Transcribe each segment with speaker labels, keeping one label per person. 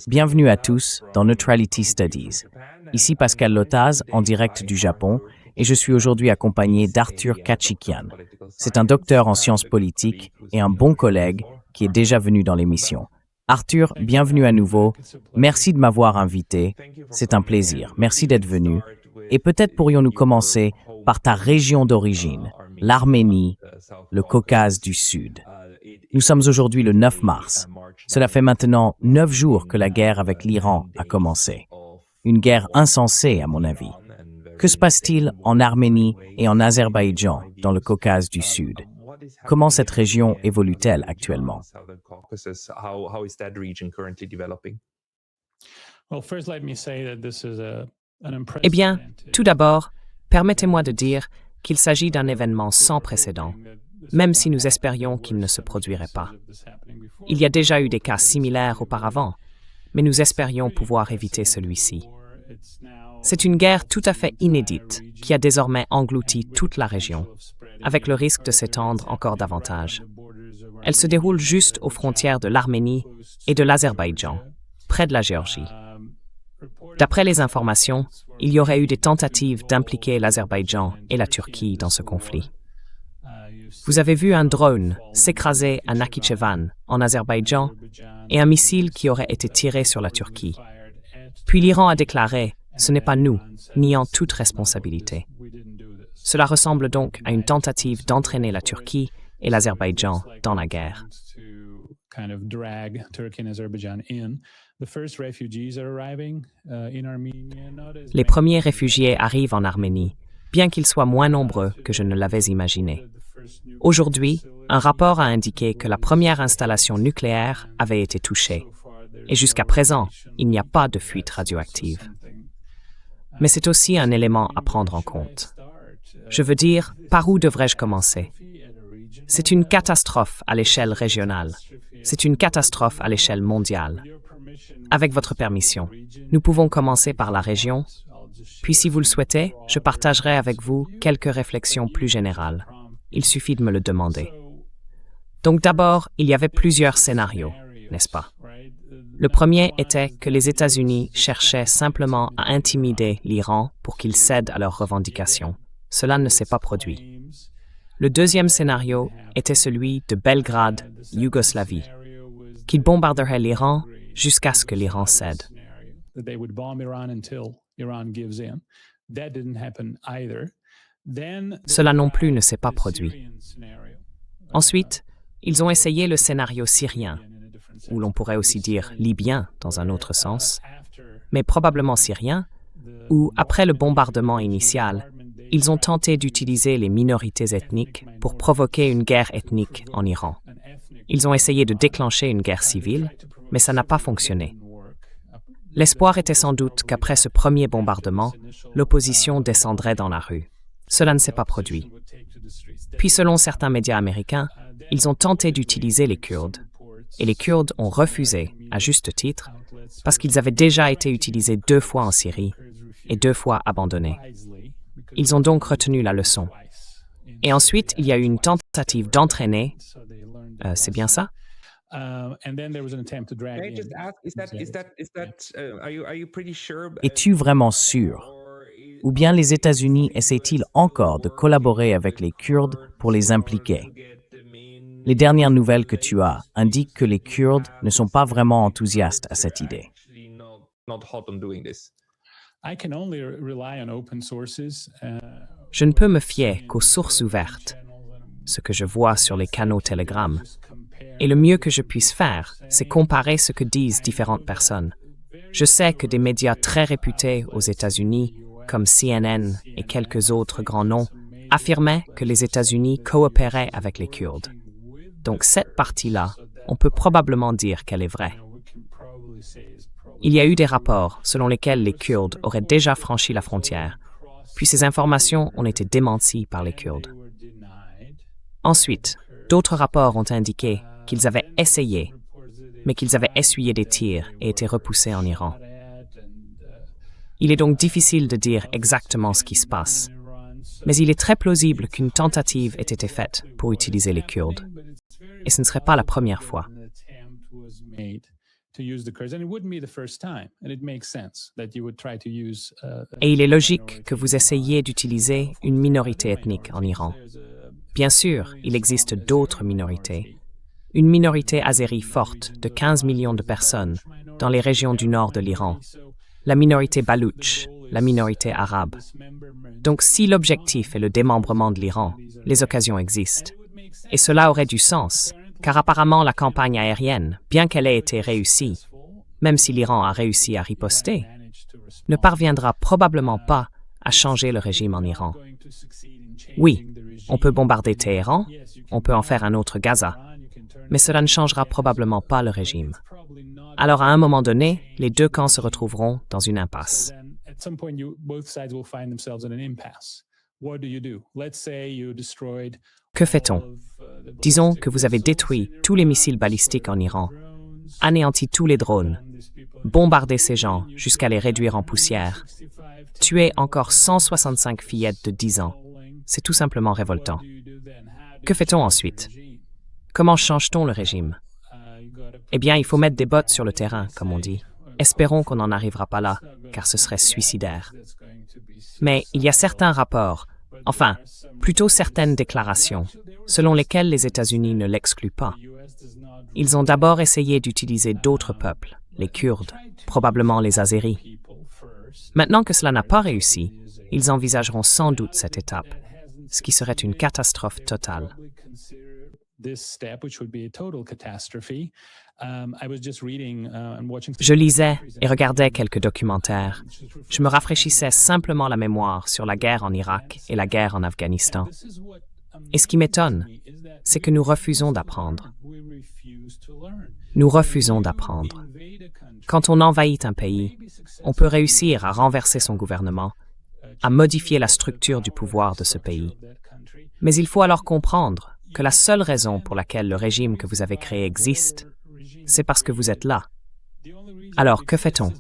Speaker 1: Bienvenue à tous dans Neutrality Studies. Ici Pascal Lotaz, en direct du Japon, et je suis aujourd'hui accompagné d'Arthur Kachikian. C'est un docteur en sciences politiques et un bon collègue qui est déjà venu dans l'émission. Arthur, bienvenue à nouveau. Merci de m'avoir invité. C'est un plaisir. Merci d'être venu. Et peut-être pourrions-nous commencer par ta région d'origine, l'Arménie, le Caucase du Sud. Nous sommes aujourd'hui le 9 mars. Cela fait maintenant 9 jours que la guerre avec l'Iran a commencé. Une guerre insensée, à mon avis. Que se passe-t-il en Arménie et en Azerbaïdjan, dans le Caucase du Sud? Comment cette région évolue-t-elle actuellement?
Speaker 2: Eh bien, tout d'abord, permettez-moi de dire qu'il s'agit d'un événement sans précédent, même si nous espérions qu'il ne se produirait pas. Il y a déjà eu des cas similaires auparavant, mais nous espérions pouvoir éviter celui-ci. C'est une guerre tout à fait inédite qui a désormais englouti toute la région, avec le risque de s'étendre encore davantage. Elle se déroule juste aux frontières de l'Arménie et de l'Azerbaïdjan, près de la Géorgie. D'après les informations, il y aurait eu des tentatives d'impliquer l'Azerbaïdjan et la Turquie dans ce conflit. Vous avez vu un drone s'écraser à Nakhichevan, en Azerbaïdjan, et un missile qui aurait été tiré sur la Turquie. Puis l'Iran a déclaré « Ce n'est pas nous, niant toute responsabilité ». Cela ressemble donc à une tentative d'entraîner la Turquie et l'Azerbaïdjan dans la guerre. Les premiers réfugiés arrivent en Arménie, bien qu'ils soient moins nombreux que je ne l'avais imaginé. Aujourd'hui, un rapport a indiqué que la première installation nucléaire avait été touchée, et jusqu'à présent, il n'y a pas de fuite radioactive. Mais c'est aussi un élément à prendre en compte. Je veux dire, par où devrais-je commencer? C'est une catastrophe à l'échelle régionale. C'est une catastrophe à l'échelle mondiale. Avec votre permission, nous pouvons commencer par la région, puis si vous le souhaitez, je partagerai avec vous quelques réflexions plus générales. Il suffit de me le demander. Donc d'abord, il y avait plusieurs scénarios, n'est-ce pas? Le premier était que les États-Unis cherchaient simplement à intimider l'Iran pour qu'il cède à leurs revendications. Cela ne s'est pas produit. Le deuxième scénario était celui de Belgrade, Yougoslavie, qui bombarderait l'Iran jusqu'à ce que l'Iran cède. Cela non plus ne s'est pas produit. Ensuite, ils ont essayé le scénario syrien, ou l'on pourrait aussi dire libyen dans un autre sens, mais probablement syrien, où, après le bombardement initial, ils ont tenté d'utiliser les minorités ethniques pour provoquer une guerre ethnique en Iran. Ils ont essayé de déclencher une guerre civile, mais ça n'a pas fonctionné. L'espoir était sans doute qu'après ce premier bombardement, l'opposition descendrait dans la rue. Cela ne s'est pas produit. Puis, selon certains médias américains, ils ont tenté d'utiliser les Kurdes. Et les Kurdes ont refusé, à juste titre, parce qu'ils avaient déjà été utilisés 2 fois en Syrie et 2 fois abandonnés. Ils ont donc retenu la leçon. Et ensuite, il y a eu une tentative d'entraîner. C'est bien ça?
Speaker 1: Es-tu vraiment sûr? Ou bien les États-Unis essaient-ils encore de collaborer avec les Kurdes pour les impliquer? Les dernières nouvelles que tu as indiquent que les Kurdes ne sont pas vraiment enthousiastes à cette idée.
Speaker 2: Je ne peux me fier qu'aux sources ouvertes, ce que je vois sur les canaux Telegram. Et le mieux que je puisse faire, c'est comparer ce que disent différentes personnes. Je sais que des médias très réputés aux États-Unis, comme CNN et quelques autres grands noms, affirmaient que les États-Unis coopéraient avec les Kurdes. Donc cette partie-là, on peut probablement dire qu'elle est vraie. Il y a eu des rapports selon lesquels les Kurdes auraient déjà franchi la frontière, puis ces informations ont été démenties par les Kurdes. Ensuite, d'autres rapports ont indiqué qu'ils avaient essayé, mais qu'ils avaient essuyé des tirs et été repoussés en Iran. Il est donc difficile de dire exactement ce qui se passe, mais il est très plausible qu'une tentative ait été faite pour utiliser les Kurdes. Et ce ne serait pas la première fois. Et il est logique que vous essayiez d'utiliser une minorité ethnique en Iran. Bien sûr, il existe d'autres minorités. Une minorité azérie forte de 15 millions de personnes dans les régions du nord de l'Iran. La minorité baloutche, la minorité arabe. Donc si l'objectif est le démembrement de l'Iran, les occasions existent. Et cela aurait du sens, car apparemment la campagne aérienne, bien qu'elle ait été réussie, même si l'Iran a réussi à riposter, ne parviendra probablement pas à changer le régime en Iran. Oui, on peut bombarder Téhéran, on peut en faire un autre Gaza, mais cela ne changera probablement pas le régime. Alors à un moment donné, les deux camps se retrouveront dans une impasse. Que fait-on? Disons que vous avez détruit tous les missiles balistiques en Iran, anéanti tous les drones, bombardé ces gens jusqu'à les réduire en poussière, tué encore 165 fillettes de 10 ans. C'est tout simplement révoltant. Que fait-on ensuite? Comment change-t-on le régime? Eh bien, il faut mettre des bottes sur le terrain, comme on dit. Espérons qu'on n'en arrivera pas là, car ce serait suicidaire. Mais il y a certains rapports, enfin, plutôt certaines déclarations, selon lesquelles les États-Unis ne l'excluent pas. Ils ont d'abord essayé d'utiliser d'autres peuples, les Kurdes, probablement les Azéris. Maintenant que cela n'a pas réussi, ils envisageront sans doute cette étape, ce qui serait une catastrophe totale. Je lisais et regardais quelques documentaires. Je me rafraîchissais simplement la mémoire sur la guerre en Irak et la guerre en Afghanistan. Et ce qui m'étonne, c'est que nous refusons d'apprendre. Nous refusons d'apprendre. Quand on envahit un pays, on peut réussir à renverser son gouvernement, à modifier la structure du pouvoir de ce pays. Mais il faut alors comprendre que la seule raison pour laquelle le régime que vous avez créé existe, c'est parce que vous êtes là. Alors, que fait-on?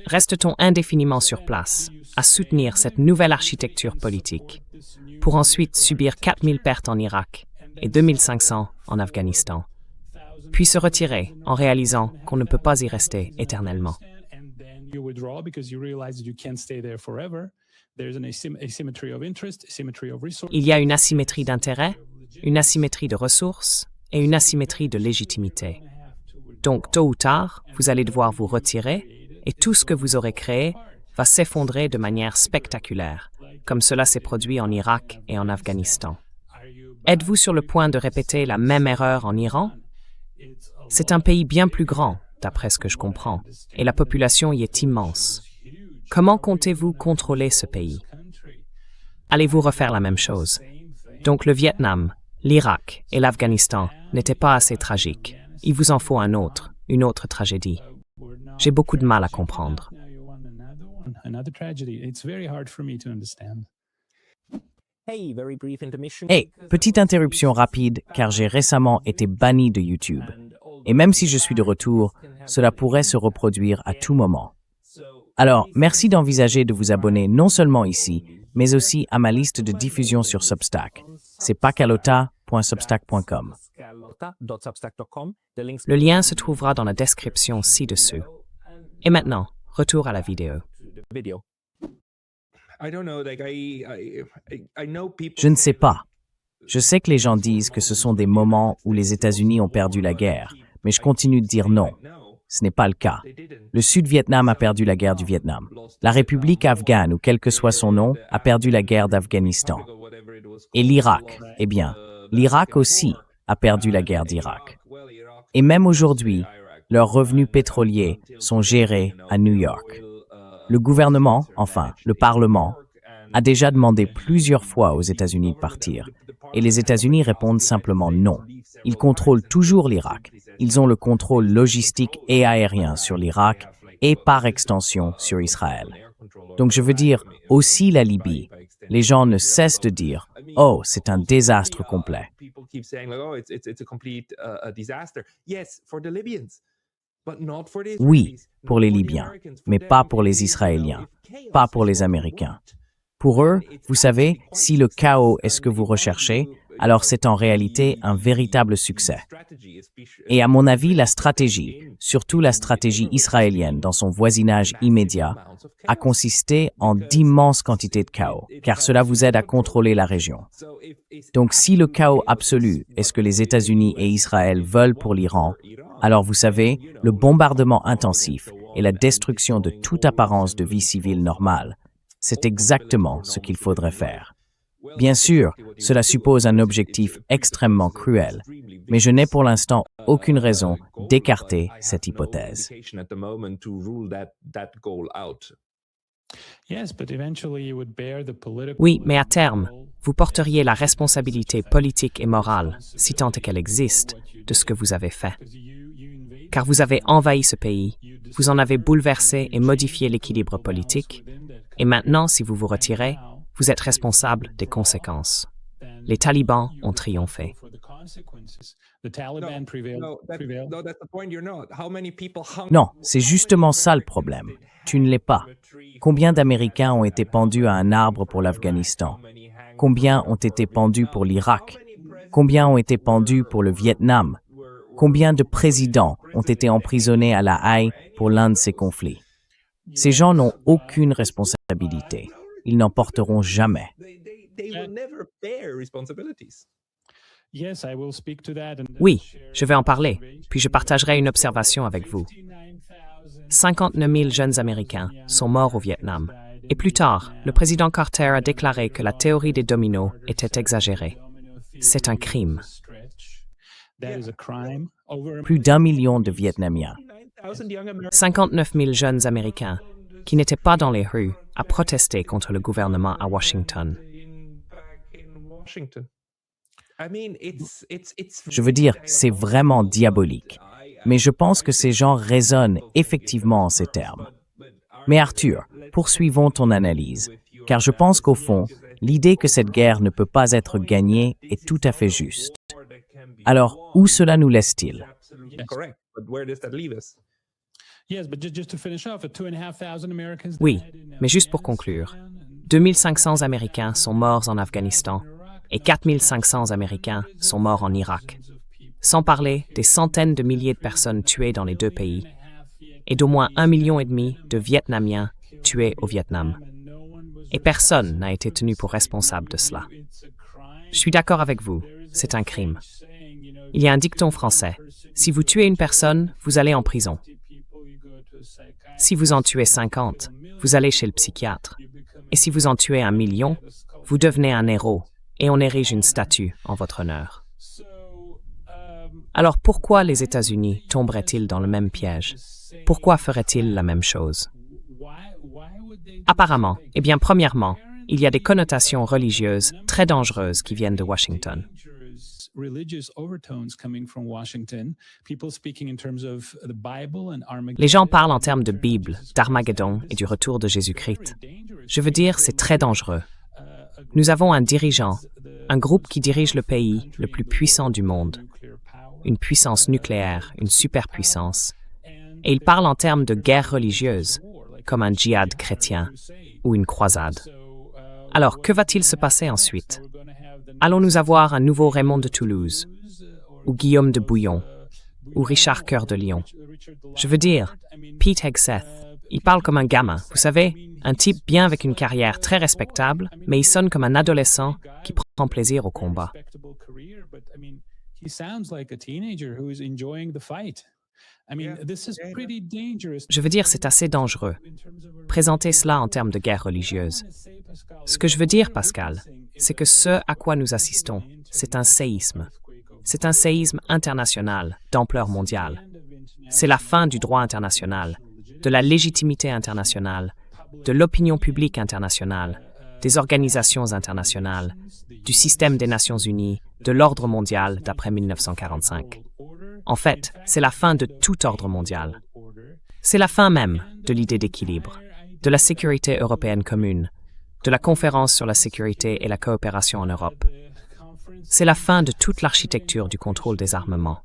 Speaker 2: Reste-t-on indéfiniment sur place, à soutenir cette nouvelle architecture politique, pour ensuite subir 4000 pertes en Irak et 2500 en Afghanistan, puis se retirer en réalisant qu'on ne peut pas y rester éternellement? Il y a une asymétrie d'intérêts, une asymétrie de ressources et une asymétrie de légitimité. Donc, tôt ou tard, vous allez devoir vous retirer et tout ce que vous aurez créé va s'effondrer de manière spectaculaire, comme cela s'est produit en Irak et en Afghanistan. Êtes-vous sur le point de répéter la même erreur en Iran? C'est un pays bien plus grand, d'après ce que je comprends, et la population y est immense. Comment comptez-vous contrôler ce pays? Allez-vous refaire la même chose? Donc le Vietnam, l'Irak et l'Afghanistan n'étaient pas assez tragiques. Il vous en faut une autre tragédie. J'ai beaucoup de mal à comprendre.
Speaker 1: Hey, petite interruption rapide, car j'ai récemment été banni de YouTube. Et même si je suis de retour, cela pourrait se reproduire à tout moment. Alors, merci d'envisager de vous abonner non seulement ici, mais aussi à ma liste de diffusion sur Substack. C'est pakalota.substack.com.
Speaker 2: Le lien se trouvera dans la description ci-dessous. Et maintenant, retour à la vidéo.
Speaker 1: Je ne sais pas. Je sais que les gens disent que ce sont des moments où les États-Unis ont perdu la guerre, mais je continue de dire non. Ce n'est pas le cas. Le Sud-Vietnam a perdu la guerre du Vietnam. La République afghane, ou quel que soit son nom, a perdu la guerre d'Afghanistan. Et l'Irak, eh bien, l'Irak aussi a perdu la guerre d'Irak. Et même aujourd'hui, leurs revenus pétroliers sont gérés à New York. Le gouvernement, enfin, le Parlement, a déjà demandé plusieurs fois aux États-Unis de partir. Et les États-Unis répondent simplement non. Ils contrôlent toujours l'Irak. Ils ont le contrôle logistique et aérien sur l'Irak et par extension sur Israël. Donc je veux dire aussi la Libye. Les gens ne cessent de dire « Oh, c'est un désastre complet ». Oui, pour les Libyens, mais pas pour les Israéliens, pas pour les Américains. Pour eux, vous savez, si le chaos est ce que vous recherchez, alors c'est en réalité un véritable succès. Et à mon avis, la stratégie, surtout la stratégie israélienne dans son voisinage immédiat, a consisté en d'immenses quantités de chaos, car cela vous aide à contrôler la région. Donc si le chaos absolu est ce que les États-Unis et Israël veulent pour l'Iran, alors vous savez, le bombardement intensif et la destruction de toute apparence de vie civile normale, c'est exactement ce qu'il faudrait faire. Bien sûr, cela suppose un objectif extrêmement cruel, mais je n'ai pour l'instant aucune raison d'écarter cette hypothèse.
Speaker 2: Oui, mais à terme, vous porteriez la responsabilité politique et morale, si tant est qu'elle existe, de ce que vous avez fait. Car vous avez envahi ce pays, vous en avez bouleversé et modifié l'équilibre politique, et maintenant, si vous vous retirez, vous êtes responsable des conséquences. Les talibans ont triomphé.
Speaker 1: Non, c'est justement ça le problème. Tu ne l'es pas. Combien d'Américains ont été pendus à un arbre pour l'Afghanistan? Combien ont été pendus pour l'Irak? Combien ont été pendus pour le Vietnam? Combien de présidents ont été emprisonnés à La Haye pour l'un de ces conflits? Ces gens n'ont aucune responsabilité. Ils n'en porteront jamais.
Speaker 2: Oui, je vais en parler, puis je partagerai une observation avec vous. 59 000 jeunes Américains sont morts au Vietnam. Et plus tard, le président Carter a déclaré que la théorie des dominos était exagérée. C'est un crime.
Speaker 1: Plus d'1 million de Vietnamiens.
Speaker 2: 59 000 jeunes Américains qui n'étaient pas dans les rues à protester contre le gouvernement à Washington.
Speaker 1: Je veux dire, c'est vraiment diabolique. Mais je pense que ces gens raisonnent effectivement en ces termes. Mais Arthur, poursuivons ton analyse, car je pense qu'au fond, l'idée que cette guerre ne peut pas être gagnée est tout à fait juste. Alors, où cela nous laisse-t-il?
Speaker 2: Oui, mais juste pour conclure, 2500 Américains sont morts en Afghanistan et 4500 Américains sont morts en Irak, sans parler des centaines de milliers de personnes tuées dans les deux pays et d'au moins 1,5 million de Vietnamiens tués au Vietnam. Et personne n'a été tenu pour responsable de cela. Je suis d'accord avec vous, c'est un crime. Il y a un dicton français, si vous tuez une personne, vous allez en prison. Si vous en tuez 50, vous allez chez le psychiatre. Et si vous en tuez 1 million, vous devenez un héros et on érige une statue en votre honneur. Alors pourquoi les États-Unis tomberaient-ils dans le même piège? Pourquoi feraient-ils la même chose? Apparemment, premièrement, il y a des connotations religieuses très dangereuses qui viennent de Washington. Les gens parlent en termes de Bible, d'Armageddon et du retour de Jésus-Christ. Je veux dire, c'est très dangereux. Nous avons un dirigeant, un groupe qui dirige le pays le plus puissant du monde, une puissance nucléaire, une superpuissance, et il parle en termes de guerre religieuse, comme un djihad chrétien ou une croisade. Alors, que va-t-il se passer ensuite? Allons-nous avoir un nouveau Raymond de Toulouse, ou Guillaume de Bouillon, ou Richard Cœur de Lion? Je veux dire, Pete Hegseth, il parle comme un gamin, vous savez, un type bien avec une carrière très respectable, mais il sonne comme un adolescent qui prend plaisir au combat. Je veux dire, c'est assez dangereux. Présenter cela en termes de guerre religieuse. Ce que je veux dire, Pascal, c'est que ce à quoi nous assistons, c'est un séisme. C'est un séisme international, d'ampleur mondiale. C'est la fin du droit international, de la légitimité internationale, de l'opinion publique internationale, des organisations internationales, du système des Nations Unies, de l'ordre mondial d'après 1945. En fait, c'est la fin de tout ordre mondial. C'est la fin même de l'idée d'équilibre, de la sécurité européenne commune, de la conférence sur la sécurité et la coopération en Europe. C'est la fin de toute l'architecture du contrôle des armements.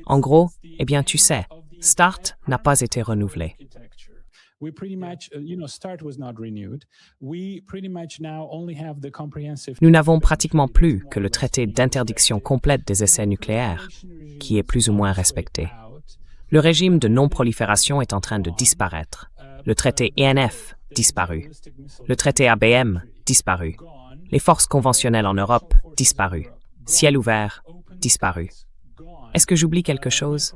Speaker 2: En gros, tu sais, START n'a pas été renouvelé. Nous n'avons pratiquement plus que le traité d'interdiction complète des essais nucléaires, qui est plus ou moins respecté. Le régime de non-prolifération est en train de disparaître. Le traité ENF, disparu. Le traité ABM, disparu. Les forces conventionnelles en Europe, disparu. Ciel ouvert, disparu. Est-ce que j'oublie quelque chose?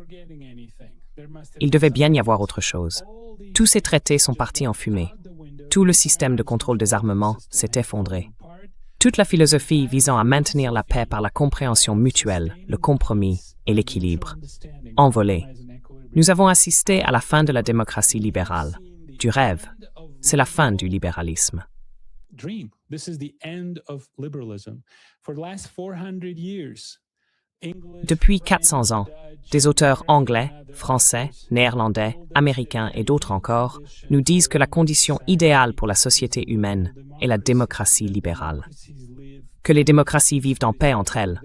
Speaker 2: Il devait bien y avoir autre chose. Tous ces traités sont partis en fumée. Tout le système de contrôle des armements s'est effondré. Toute la philosophie visant à maintenir la paix par la compréhension mutuelle, le compromis et l'équilibre, envolée. Nous avons assisté à la fin de la démocratie libérale, du rêve. C'est la fin du libéralisme. Depuis 400 ans, des auteurs anglais, français, néerlandais, américains et d'autres encore nous disent que la condition idéale pour la société humaine est la démocratie libérale. Que les démocraties vivent en paix entre elles,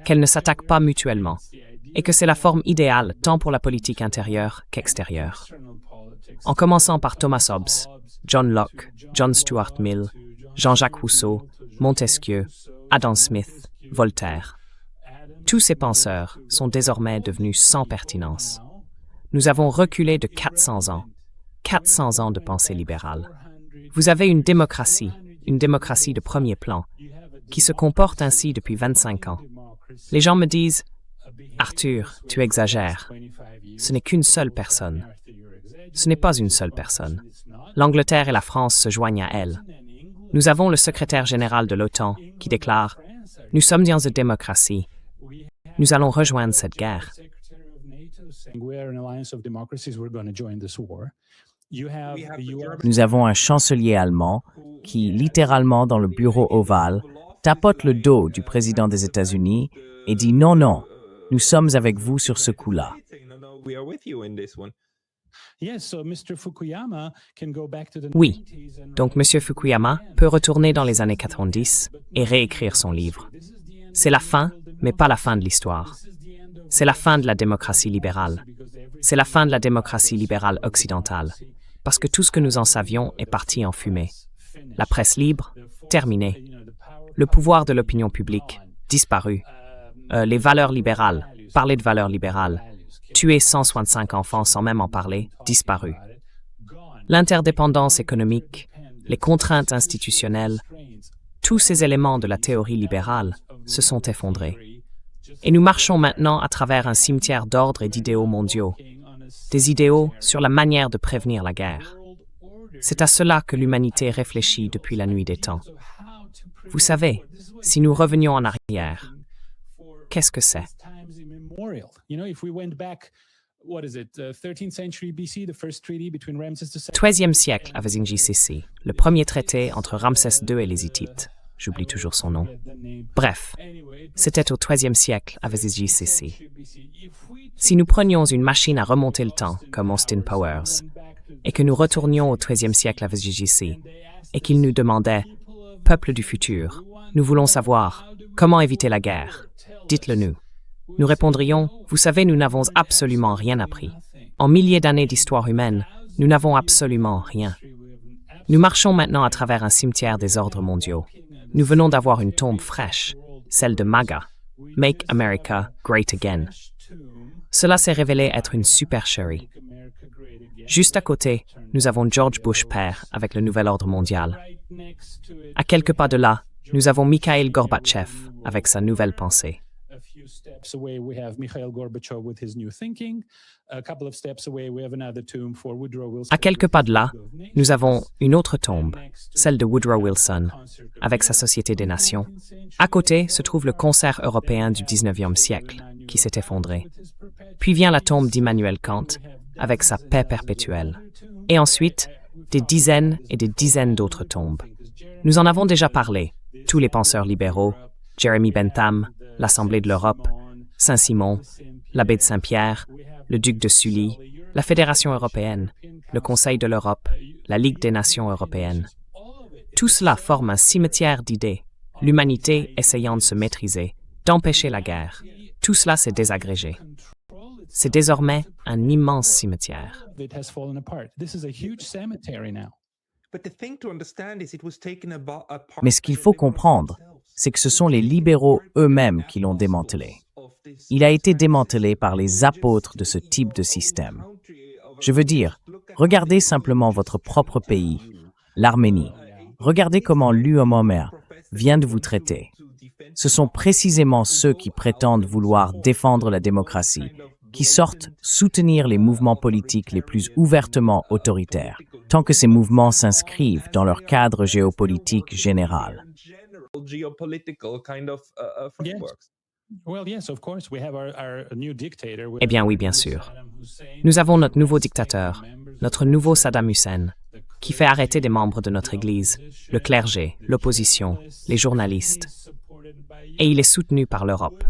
Speaker 2: qu'elles ne s'attaquent pas mutuellement, et que c'est la forme idéale tant pour la politique intérieure qu'extérieure. En commençant par Thomas Hobbes, John Locke, John Stuart Mill, Jean-Jacques Rousseau, Montesquieu, Adam Smith, Voltaire. Tous ces penseurs sont désormais devenus sans pertinence. Nous avons reculé de 400 ans. 400 ans de pensée libérale. Vous avez une démocratie de premier plan, qui se comporte ainsi depuis 25 ans. Les gens me disent « Arthur, tu exagères. Ce n'est qu'une seule personne. » Ce n'est pas une seule personne. L'Angleterre et la France se joignent à elle. Nous avons le secrétaire général de l'OTAN qui déclare « Nous sommes dans une démocratie. Nous allons rejoindre cette guerre. »
Speaker 1: Nous avons un chancelier allemand qui, littéralement dans le bureau ovale, tapote le dos du président des États-Unis et dit « Non, non, nous sommes avec vous sur ce coup-là. »
Speaker 2: Oui, donc M. Fukuyama peut retourner dans les années 90 et réécrire son livre. C'est la fin, mais pas la fin de l'histoire. C'est la fin de la démocratie libérale. C'est la fin de la démocratie libérale occidentale, parce que tout ce que nous en savions est parti en fumée. La presse libre, terminée. Le pouvoir de l'opinion publique, disparu. Les valeurs libérales, parler de valeurs libérales. Tuer 165 enfants sans même en parler, disparu. L'interdépendance économique, les contraintes institutionnelles, tous ces éléments de la théorie libérale se sont effondrés. Et nous marchons maintenant à travers un cimetière d'ordre et d'idéaux mondiaux, des idéaux sur la manière de prévenir la guerre. C'est à cela que l'humanité réfléchit depuis la nuit des temps. Vous savez, si nous revenions en arrière, qu'est-ce que c'est? XIIIe siècle avec Zingi-Sissi, le premier traité entre Ramsès II et les Hittites. J'oublie toujours son nom. Bref, c'était au XIIIe siècle avec Zingi-Sissi. Si nous prenions une machine à remonter le temps, comme Austin Powers, et que nous retournions au XIIIe siècle avec Zingi-Sissi, et qu'il nous demandait « Peuple du futur, nous voulons savoir comment éviter la guerre. Dites-le nous. » Nous répondrions « Vous savez, nous n'avons absolument rien appris. En milliers d'années d'histoire humaine, nous n'avons absolument rien. Nous marchons maintenant à travers un cimetière des ordres mondiaux. Nous venons d'avoir une tombe fraîche, celle de MAGA, Make America Great Again. Cela s'est révélé être une supercherie. Juste à côté, nous avons George Bush père avec le nouvel ordre mondial. À quelques pas de là, nous avons Mikhail Gorbatchev avec sa nouvelle pensée. À quelques pas de là, nous avons une autre tombe, celle de Woodrow Wilson, avec sa Société des Nations. À côté se trouve le concert européen du 19e siècle, qui s'est effondré. Puis vient la tombe d'Immanuel Kant, avec sa paix perpétuelle. Et ensuite, des dizaines et des dizaines d'autres tombes. Nous en avons déjà parlé, tous les penseurs libéraux, Jeremy Bentham, l'Assemblée de l'Europe, Saint-Simon, l'abbé de Saint-Pierre, le duc de Sully, la Fédération européenne, le Conseil de l'Europe, la Ligue des Nations européennes. Tout cela forme un cimetière d'idées, l'humanité essayant de se maîtriser, d'empêcher la guerre. Tout cela s'est désagrégé. C'est désormais un immense cimetière.
Speaker 1: Mais ce qu'il faut comprendre, c'est que ce sont les libéraux eux-mêmes qui l'ont démantelé. Il a été démantelé par les apôtres de ce type de système. Je veux dire, regardez simplement votre propre pays, l'Arménie. Regardez comment l'UMOMER vient de vous traiter. Ce sont précisément ceux qui prétendent vouloir défendre la démocratie, qui sortent soutenir les mouvements politiques les plus ouvertement autoritaires, tant que ces mouvements s'inscrivent dans leur cadre géopolitique général.
Speaker 2: Eh bien oui, bien sûr. Nous avons notre nouveau dictateur, notre nouveau Saddam Hussein, qui fait arrêter des membres de notre Église, le clergé, l'opposition, les journalistes. Et il est soutenu par l'Europe.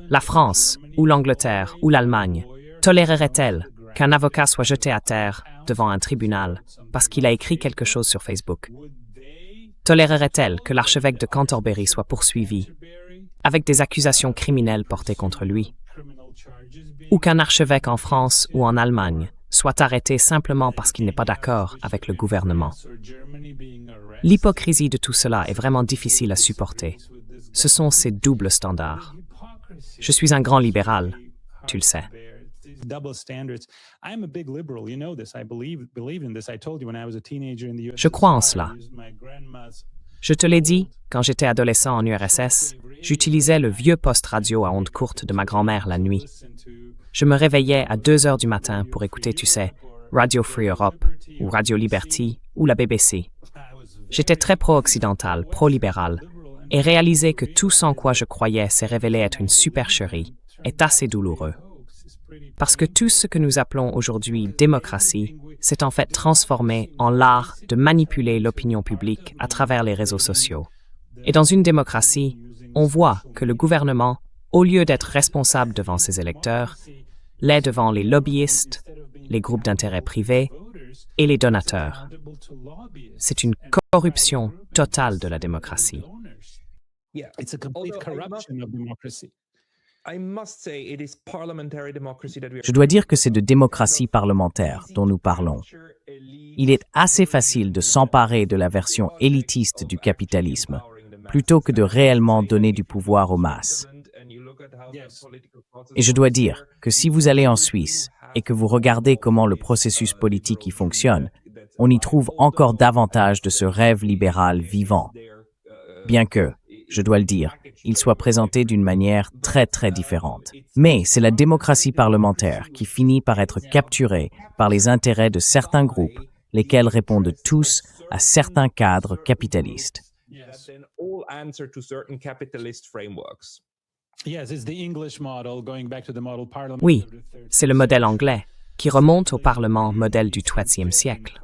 Speaker 2: La France, ou l'Angleterre, ou l'Allemagne, tolérerait-elle qu'un avocat soit jeté à terre devant un tribunal parce qu'il a écrit quelque chose sur Facebook? Tolérerait-elle que l'archevêque de Canterbury soit poursuivi avec des accusations criminelles portées contre lui? Ou qu'un archevêque en France ou en Allemagne soit arrêté simplement parce qu'il n'est pas d'accord avec le gouvernement? L'hypocrisie de tout cela est vraiment difficile à supporter. Ce sont ces doubles standards. Je suis un grand libéral, tu le sais. Je crois en cela. Je te l'ai dit, quand j'étais adolescent en URSS, j'utilisais le vieux poste radio à ondes courtes de ma grand-mère la nuit. Je me réveillais à 2 heures du matin pour écouter, tu sais, Radio Free Europe, ou Radio Liberty, ou la BBC. J'étais très pro-occidental, pro-libéral, et réaliser que tout ce en quoi je croyais s'est révélé être une supercherie est assez douloureux. Parce que tout ce que nous appelons aujourd'hui démocratie s'est en fait transformé en l'art de manipuler l'opinion publique à travers les réseaux sociaux. Et dans une démocratie, on voit que le gouvernement, au lieu d'être responsable devant ses électeurs, l'est devant les lobbyistes, les groupes d'intérêt privés et les donateurs. C'est une corruption totale de la démocratie.
Speaker 1: Je dois dire que c'est de démocratie parlementaire dont nous parlons. Il est assez facile de s'emparer de la version élitiste du capitalisme, plutôt que de réellement donner du pouvoir aux masses. Et je dois dire que si vous allez en Suisse et que vous regardez comment le processus politique y fonctionne, on y trouve encore davantage de ce rêve libéral vivant. Bien que, je dois le dire, il soit présenté d'une manière très très différente. Mais c'est la démocratie parlementaire qui finit par être capturée par les intérêts de certains groupes, lesquels répondent tous à certains cadres capitalistes.
Speaker 2: Oui, c'est le modèle anglais, qui remonte au Parlement modèle du XIIIe siècle.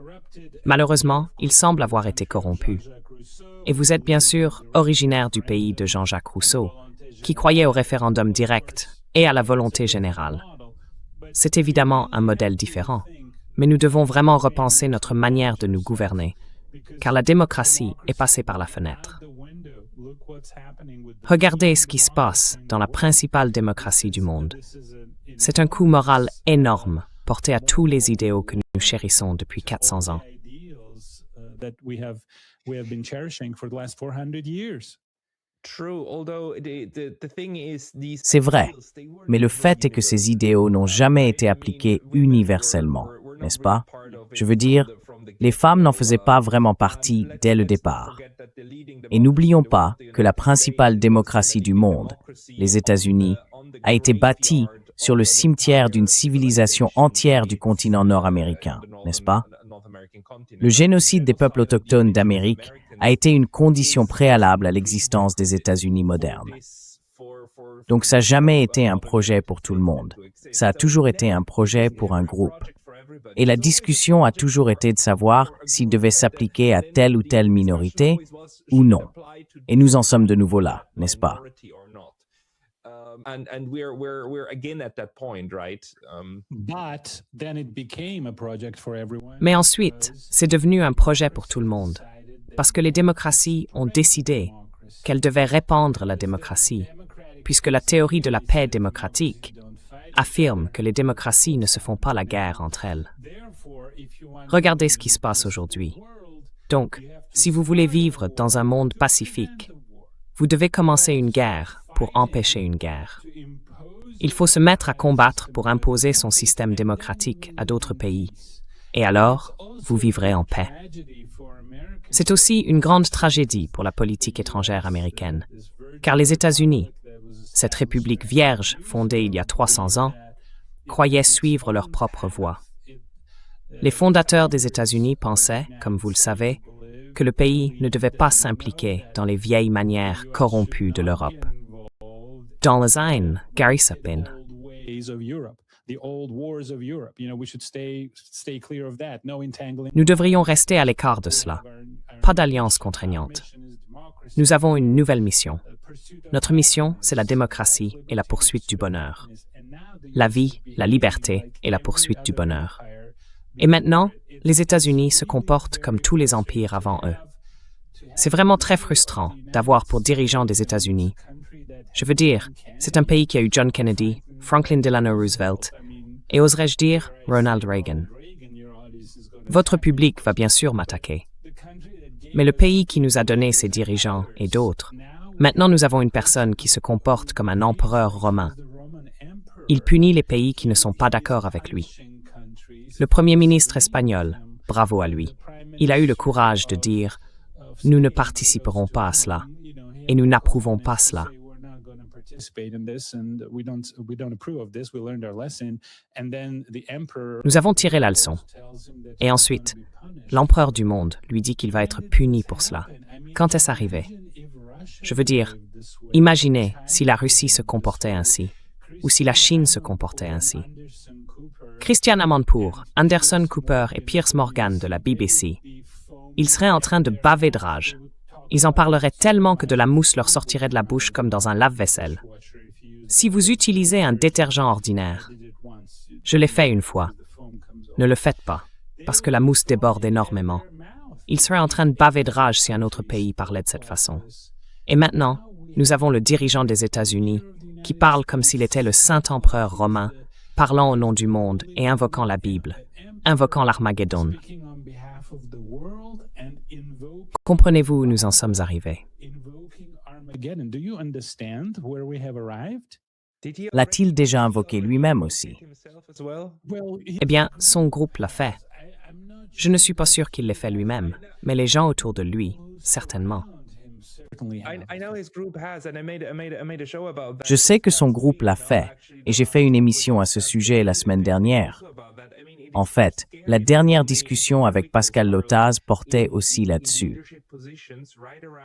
Speaker 2: Malheureusement, il semble avoir été corrompu. Et vous êtes bien sûr originaire du pays de Jean-Jacques Rousseau, qui croyait au référendum direct et à la volonté générale. C'est évidemment un modèle différent, mais nous devons vraiment repenser notre manière de nous gouverner, car la démocratie est passée par la fenêtre. Regardez ce qui se passe dans la principale démocratie du monde. C'est un coup moral énorme porté à tous les idéaux que nous chérissons depuis 400 ans.
Speaker 1: C'est vrai, mais le fait est que ces idéaux n'ont jamais été appliqués universellement, n'est-ce pas? Je veux dire, les femmes n'en faisaient pas vraiment partie dès le départ. Et n'oublions pas que la principale démocratie du monde, les États-Unis, a été bâtie sur le cimetière d'une civilisation entière du continent nord-américain, n'est-ce pas? Le génocide des peuples autochtones d'Amérique a été une condition préalable à l'existence des États-Unis modernes. Donc ça n'a jamais été un projet pour tout le monde. Ça a toujours été un projet pour un groupe. Et la discussion a toujours été de savoir s'il devait s'appliquer à telle ou telle minorité ou non. Et nous en sommes de nouveau là, n'est-ce pas?
Speaker 2: Mais ensuite, c'est devenu un projet pour tout le monde, parce que les démocraties ont décidé qu'elles devaient répandre la démocratie, puisque la théorie de la paix démocratique affirme que les démocraties ne se font pas la guerre entre elles. Regardez ce qui se passe aujourd'hui. Donc, si vous voulez vivre dans un monde pacifique, vous devez commencer une guerre pour empêcher une guerre. Il faut se mettre à combattre pour imposer son système démocratique à d'autres pays. Et alors, vous vivrez en paix. C'est aussi une grande tragédie pour la politique étrangère américaine, car les États-Unis, cette république vierge fondée il y a 300 ans, croyaient suivre leur propre voie. Les fondateurs des États-Unis pensaient, comme vous le savez, que le pays ne devait pas s'impliquer dans les vieilles manières corrompues de l'Europe. Dans le Sein, Gary Supin. Nous devrions rester à l'écart de cela. Pas d'alliance contraignante. Nous avons une nouvelle mission. Notre mission, c'est la démocratie et la poursuite du bonheur. La vie, la liberté et la poursuite du bonheur. Et maintenant, les États-Unis se comportent comme tous les empires avant eux. C'est vraiment très frustrant d'avoir pour dirigeants des États-Unis. Je veux dire, c'est un pays qui a eu John Kennedy, Franklin Delano Roosevelt et, oserais-je dire, Ronald Reagan. Votre public va bien sûr m'attaquer. Mais le pays qui nous a donné ces dirigeants et d'autres, maintenant nous avons une personne qui se comporte comme un empereur romain. Il punit les pays qui ne sont pas d'accord avec lui. Le Premier ministre espagnol, bravo à lui, il a eu le courage de dire « Nous ne participerons pas à cela et nous n'approuvons pas cela ». Nous avons tiré la leçon. Et ensuite, l'empereur du monde lui dit qu'il va être puni pour cela. Quand est-ce arrivé? Je veux dire, imaginez si la Russie se comportait ainsi, ou si la Chine se comportait ainsi. Christian Amanpour, Anderson Cooper et Piers Morgan de la BBC, ils seraient en train de baver de rage. Ils en parleraient tellement que de la mousse leur sortirait de la bouche comme dans un lave-vaisselle. Si vous utilisez un détergent ordinaire, je l'ai fait une fois, ne le faites pas, parce que la mousse déborde énormément. Ils seraient en train de baver de rage si un autre pays parlait de cette façon. Et maintenant, nous avons le dirigeant des États-Unis qui parle comme s'il était le saint empereur romain, parlant au nom du monde et invoquant la Bible, invoquant l'Armageddon. Comprenez-vous où nous en sommes arrivés?
Speaker 1: L'a-t-il déjà invoqué lui-même aussi?
Speaker 2: Eh bien, son groupe l'a fait. Je ne suis pas sûr qu'il l'ait fait lui-même, mais les gens autour de lui, certainement.
Speaker 1: Je sais que son groupe l'a fait, et j'ai fait une émission à ce sujet la semaine dernière. En fait, la dernière discussion avec Pascal Lotaz portait aussi là-dessus.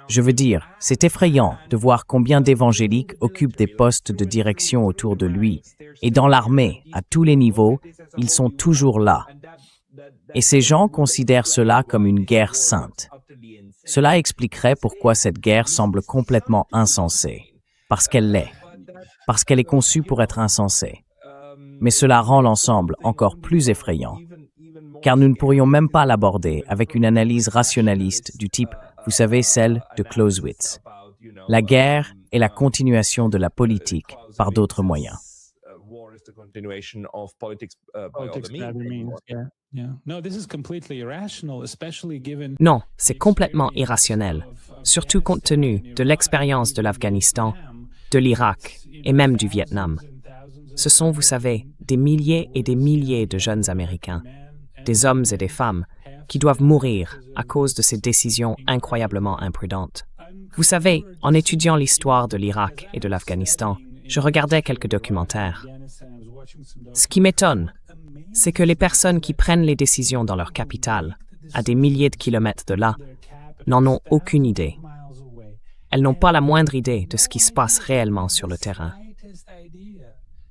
Speaker 1: Je veux dire, c'est effrayant de voir combien d'évangéliques occupent des postes de direction autour de lui, et dans l'armée, à tous les niveaux, ils sont toujours là. Et ces gens considèrent cela comme une guerre sainte. Cela expliquerait pourquoi cette guerre semble complètement insensée. Parce qu'elle l'est. Parce qu'elle est conçue pour être insensée. Mais cela rend l'ensemble encore plus effrayant. Car nous ne pourrions même pas l'aborder avec une analyse rationaliste du type, vous savez, celle de Clausewitz. La guerre est la continuation de la politique par d'autres moyens.
Speaker 2: Non, c'est complètement irrationnel, surtout compte tenu de l'expérience de l'Afghanistan, de l'Irak et même du Vietnam. Ce sont, vous savez, des milliers et des milliers de jeunes Américains, des hommes et des femmes, qui doivent mourir à cause de ces décisions incroyablement imprudentes. Vous savez, en étudiant l'histoire de l'Irak et de l'Afghanistan, je regardais quelques documentaires. Ce qui m'étonne, c'est que les personnes qui prennent les décisions dans leur capitale, à des milliers de kilomètres de là, n'en ont aucune idée. Elles n'ont pas la moindre idée de ce qui se passe réellement sur le terrain.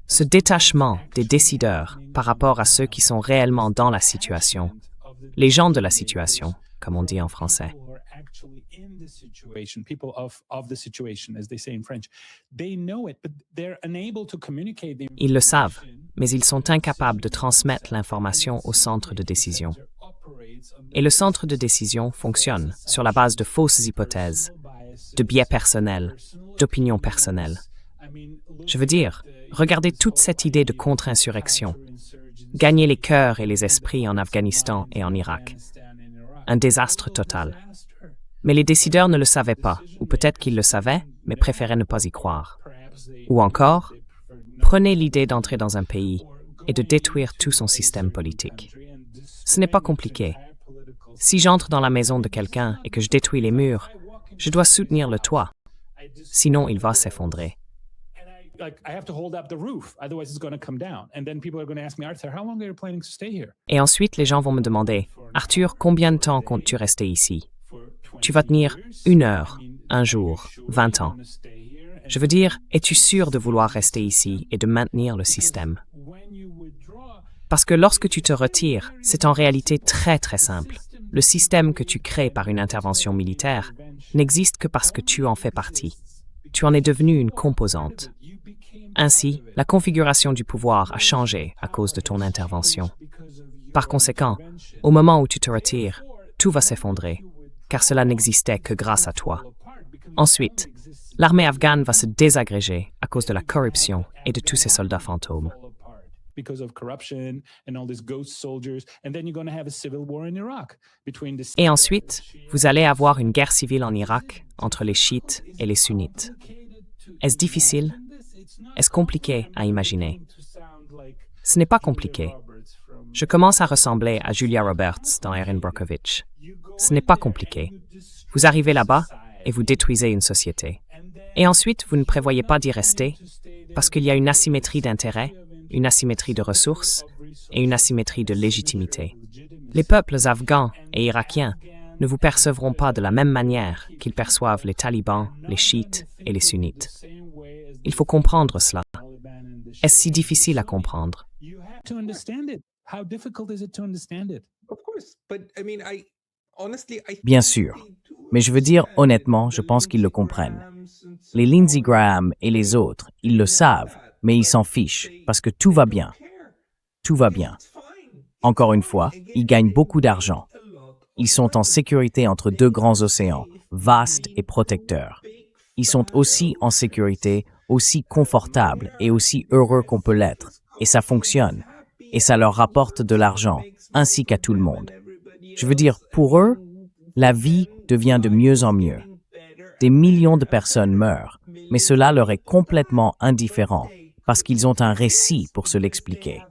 Speaker 2: Ce détachement des décideurs par rapport à ceux qui sont réellement dans la situation, les gens de la situation, comme on dit en français. Ils le savent, mais ils sont incapables de transmettre l'information au centre de décision. Et le centre de décision fonctionne sur la base de fausses hypothèses, de biais personnels, d'opinions personnelles. Je veux dire, Regardez toute cette idée de contre-insurrection. Gagner les cœurs et les esprits en Afghanistan et en Irak. Un désastre total. Mais les décideurs ne le savaient pas, ou peut-être qu'ils le savaient, mais préféraient ne pas y croire. Ou encore, prenez l'idée d'entrer dans un pays et de détruire tout son système politique. Ce n'est pas compliqué. Si j'entre dans la maison de quelqu'un et que je détruis les murs, je dois soutenir le toit. Sinon, il va s'effondrer. Et ensuite, les gens vont me demander, Arthur, combien de temps comptes-tu rester ici? Tu vas tenir 1 heure, 1 jour, 20 ans. Je veux dire, es-tu sûr de vouloir rester ici et de maintenir le système? Parce que lorsque tu te retires, c'est en réalité très très simple. Le système que tu crées par une intervention militaire n'existe que parce que tu en fais partie. Tu en es devenu une composante. Ainsi, la configuration du pouvoir a changé à cause de ton intervention. Par conséquent, au moment où tu te retires, tout va s'effondrer, car cela n'existait que grâce à toi. Ensuite, l'armée afghane va se désagréger à cause de la corruption et de tous ces soldats fantômes. Et ensuite, vous allez avoir une guerre civile en Irak entre les chiites et les sunnites. Est-ce difficile? Est-ce compliqué à imaginer? Ce n'est pas compliqué. Je commence à ressembler à Julia Roberts dans Erin Brockovich. Ce n'est pas compliqué. Vous arrivez là-bas et vous détruisez une société. Et ensuite, vous ne prévoyez pas d'y rester parce qu'il y a une asymétrie d'intérêts, une asymétrie de ressources et une asymétrie de légitimité. Les peuples afghans et irakiens ne vous percevront pas de la même manière qu'ils perçoivent les talibans, les chiites et les sunnites. Il faut comprendre cela. Est-ce si difficile à comprendre?
Speaker 1: Bien sûr. Mais je veux dire, honnêtement, je pense qu'ils le comprennent. Les Lindsey Graham et les autres, ils le savent, mais ils s'en fichent, parce que tout va bien. Tout va bien. Encore une fois, ils gagnent beaucoup d'argent. Ils sont en sécurité entre 2 grands océans, vastes et protecteurs. Ils sont aussi en sécurité, aussi confortables et aussi heureux qu'on peut l'être. Et ça fonctionne. Et ça leur rapporte de l'argent, ainsi qu'à tout le monde. Je veux dire, pour eux, la vie devient de mieux en mieux. Des millions de personnes meurent, mais cela leur est complètement indifférent, parce qu'ils ont un récit pour se l'expliquer.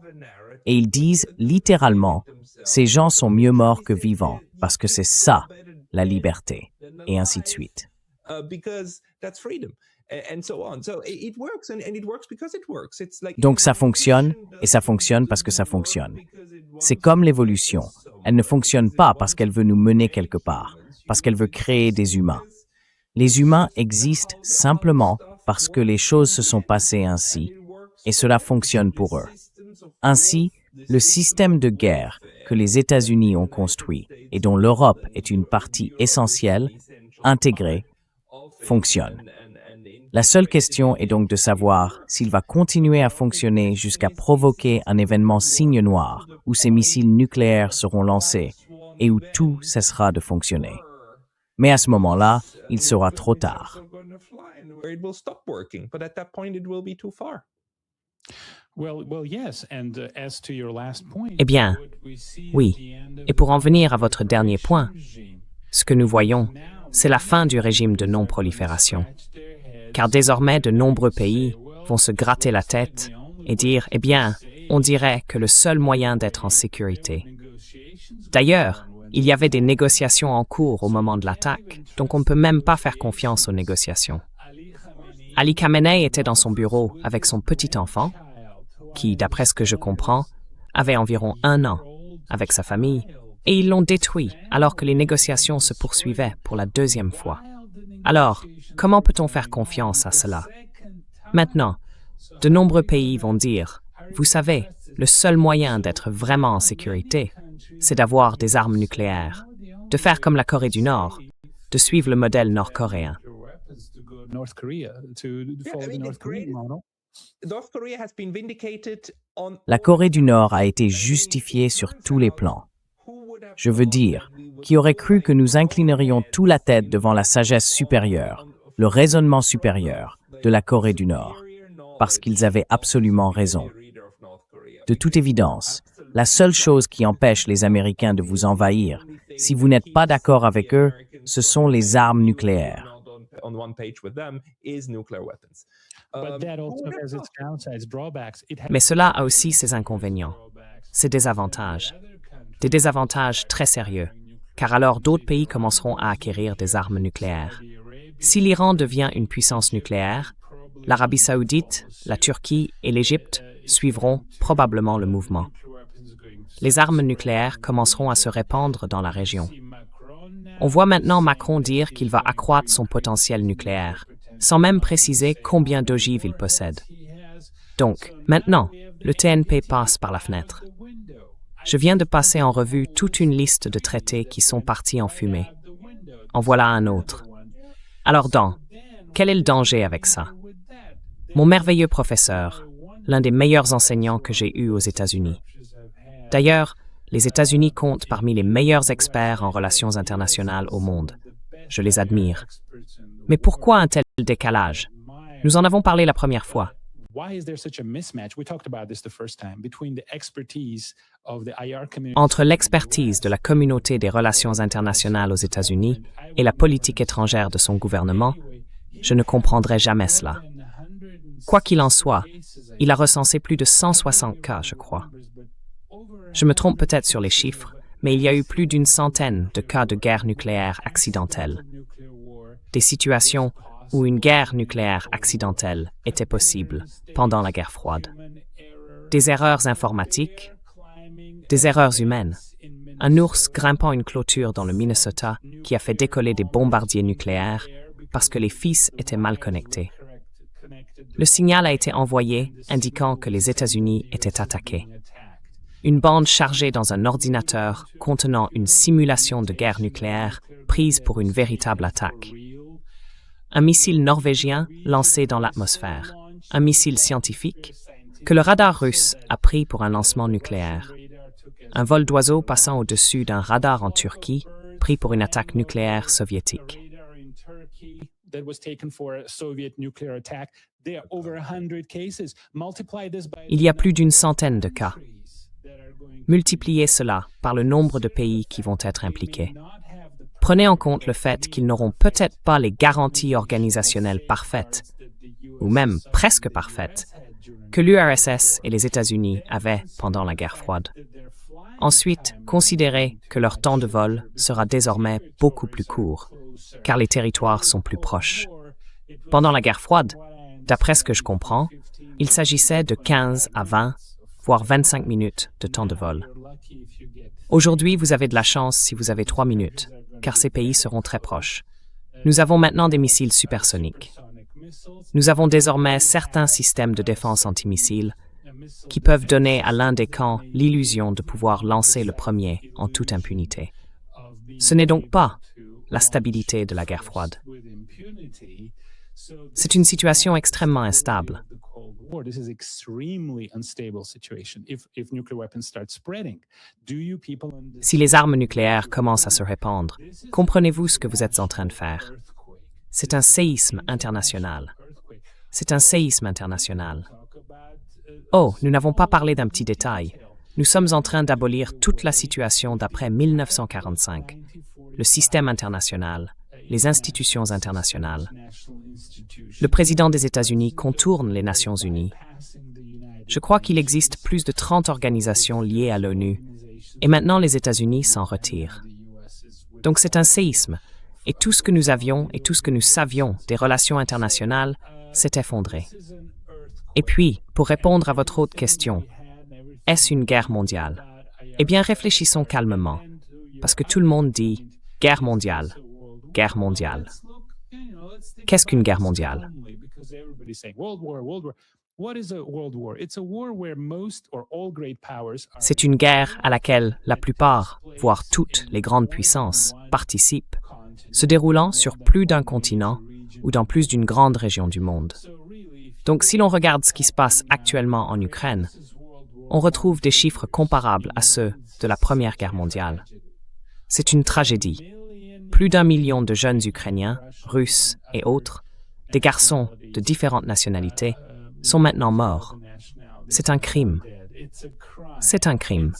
Speaker 1: Et ils disent littéralement, ces gens sont mieux morts que vivants, parce que c'est ça, la liberté, et ainsi de suite. Donc ça fonctionne, et ça fonctionne parce que ça fonctionne. C'est comme l'évolution. Elle ne fonctionne pas parce qu'elle veut nous mener quelque part, parce qu'elle veut créer des humains. Les humains existent simplement parce que les choses se sont passées ainsi, et cela fonctionne pour eux. Ainsi, le système de guerre que les États-Unis ont construit et dont l'Europe est une partie essentielle, intégrée, fonctionne. La seule question est donc de savoir s'il va continuer à fonctionner jusqu'à provoquer un événement signe noir où ces missiles nucléaires seront lancés et où tout cessera de fonctionner. Mais à ce moment-là, il sera trop tard.
Speaker 2: Eh bien, oui. Et pour en venir à votre dernier point, ce que nous voyons, c'est la fin du régime de non-prolifération. Car désormais, de nombreux pays vont se gratter la tête et dire, eh bien, on dirait que le seul moyen d'être en sécurité. D'ailleurs, il y avait des négociations en cours au moment de l'attaque, donc on ne peut même pas faire confiance aux négociations. Ali Khamenei était dans son bureau avec son petit enfant, qui, d'après ce que je comprends, avait environ 1 an, avec sa famille, et ils l'ont détruit alors que les négociations se poursuivaient pour la 2e fois. Alors, comment peut-on faire confiance à cela? Maintenant, de nombreux pays vont dire, vous savez, le seul moyen d'être vraiment en sécurité, c'est d'avoir des armes nucléaires, de faire comme la Corée du Nord, de suivre le modèle nord-coréen.
Speaker 1: La Corée du Nord a été justifiée sur tous les plans. Je veux dire, qui aurait cru que nous inclinerions tout la tête devant la sagesse supérieure, le raisonnement supérieur de la Corée du Nord? parce qu'ils avaient absolument raison. De toute évidence, la seule chose qui empêche les Américains de vous envahir, si vous n'êtes pas d'accord avec eux, ce sont les armes nucléaires.
Speaker 2: Mais cela a aussi ses inconvénients, ses désavantages. Des désavantages très sérieux, car alors d'autres pays commenceront à acquérir des armes nucléaires. Si l'Iran devient une puissance nucléaire, l'Arabie saoudite, la Turquie et l'Égypte suivront probablement le mouvement. Les armes nucléaires commenceront à se répandre dans la région. On voit maintenant Macron dire qu'il va accroître son potentiel nucléaire, sans même préciser combien d'ogives il possède. Donc, maintenant, le TNP passe par la fenêtre. Je viens de passer en revue toute une liste de traités qui sont partis en fumée. En voilà un autre. Alors quel est le danger avec ça? Mon merveilleux professeur, l'un des meilleurs enseignants que j'ai eus aux États-Unis. D'ailleurs, les États-Unis comptent parmi les meilleurs experts en relations internationales au monde. Je les admire. Mais pourquoi un tel décalage? Nous en avons parlé la première fois. Entre l'expertise de la communauté des relations internationales aux États-Unis et la politique étrangère de son gouvernement, je ne comprendrai jamais cela. Quoi qu'il en soit, il a recensé plus de 160 cas, je crois. Je me trompe peut-être sur les chiffres, mais il y a eu plus d'une centaine de cas de guerre nucléaire accidentelle. Des situations où une guerre nucléaire accidentelle était possible pendant la guerre froide. Des erreurs informatiques, des erreurs humaines. Un ours grimpant une clôture dans le Minnesota qui a fait décoller des bombardiers nucléaires parce que les fils étaient mal connectés. Le signal a été envoyé indiquant que les États-Unis étaient attaqués. Une bande chargée dans un ordinateur contenant une simulation de guerre nucléaire prise pour une véritable attaque. Un missile norvégien lancé dans l'atmosphère, un missile scientifique que le radar russe a pris pour un lancement nucléaire. Un vol d'oiseau passant au-dessus d'un radar en Turquie pris pour une attaque nucléaire soviétique. Il y a plus d'une centaine de cas. Multipliez cela par le nombre de pays qui vont être impliqués. Prenez en compte le fait qu'ils n'auront peut-être pas les garanties organisationnelles parfaites, ou même presque parfaites, que l'URSS et les États-Unis avaient pendant la guerre froide. Ensuite, considérez que leur temps de vol sera désormais beaucoup plus court, car les territoires sont plus proches. Pendant la guerre froide, d'après ce que je comprends, il s'agissait de 15 à 20, voire 25 minutes de temps de vol. Aujourd'hui, vous avez de la chance si vous avez 3 minutes, car ces pays seront très proches. Nous avons maintenant des missiles supersoniques. Nous avons désormais certains systèmes de défense antimissiles qui peuvent donner à l'un des camps l'illusion de pouvoir lancer le premier en toute impunité. Ce n'est donc pas la stabilité de la guerre froide. C'est une situation extrêmement instable. Si les armes nucléaires commencent à se répandre, comprenez-vous ce que vous êtes en train de faire? C'est un séisme international. C'est un séisme international. Oh, nous n'avons pas parlé d'un petit détail. Nous sommes en train d'abolir toute la situation d'après 1945. Le système international, les institutions internationales. Le président des États-Unis contourne les Nations unies. Je crois qu'il existe plus de 30 organisations liées à l'ONU, et maintenant les États-Unis s'en retirent. Donc c'est un séisme, et tout ce que nous avions et tout ce que nous savions des relations internationales s'est effondré. Et puis, pour répondre à votre autre question, est-ce une guerre mondiale? Eh bien, réfléchissons calmement, parce que tout le monde dit « guerre mondiale ». Guerre mondiale. Qu'est-ce qu'une guerre mondiale? C'est une guerre à laquelle la plupart, voire toutes les grandes puissances, participent, se déroulant sur plus d'un continent ou dans plus d'une grande région du monde. Donc si l'on regarde ce qui se passe actuellement en Ukraine, on retrouve des chiffres comparables à ceux de la Première Guerre mondiale. C'est une tragédie. Plus d'1 million de jeunes Ukrainiens, Russes et autres, des garçons de différentes nationalités, sont maintenant morts. C'est un crime. C'est un crime.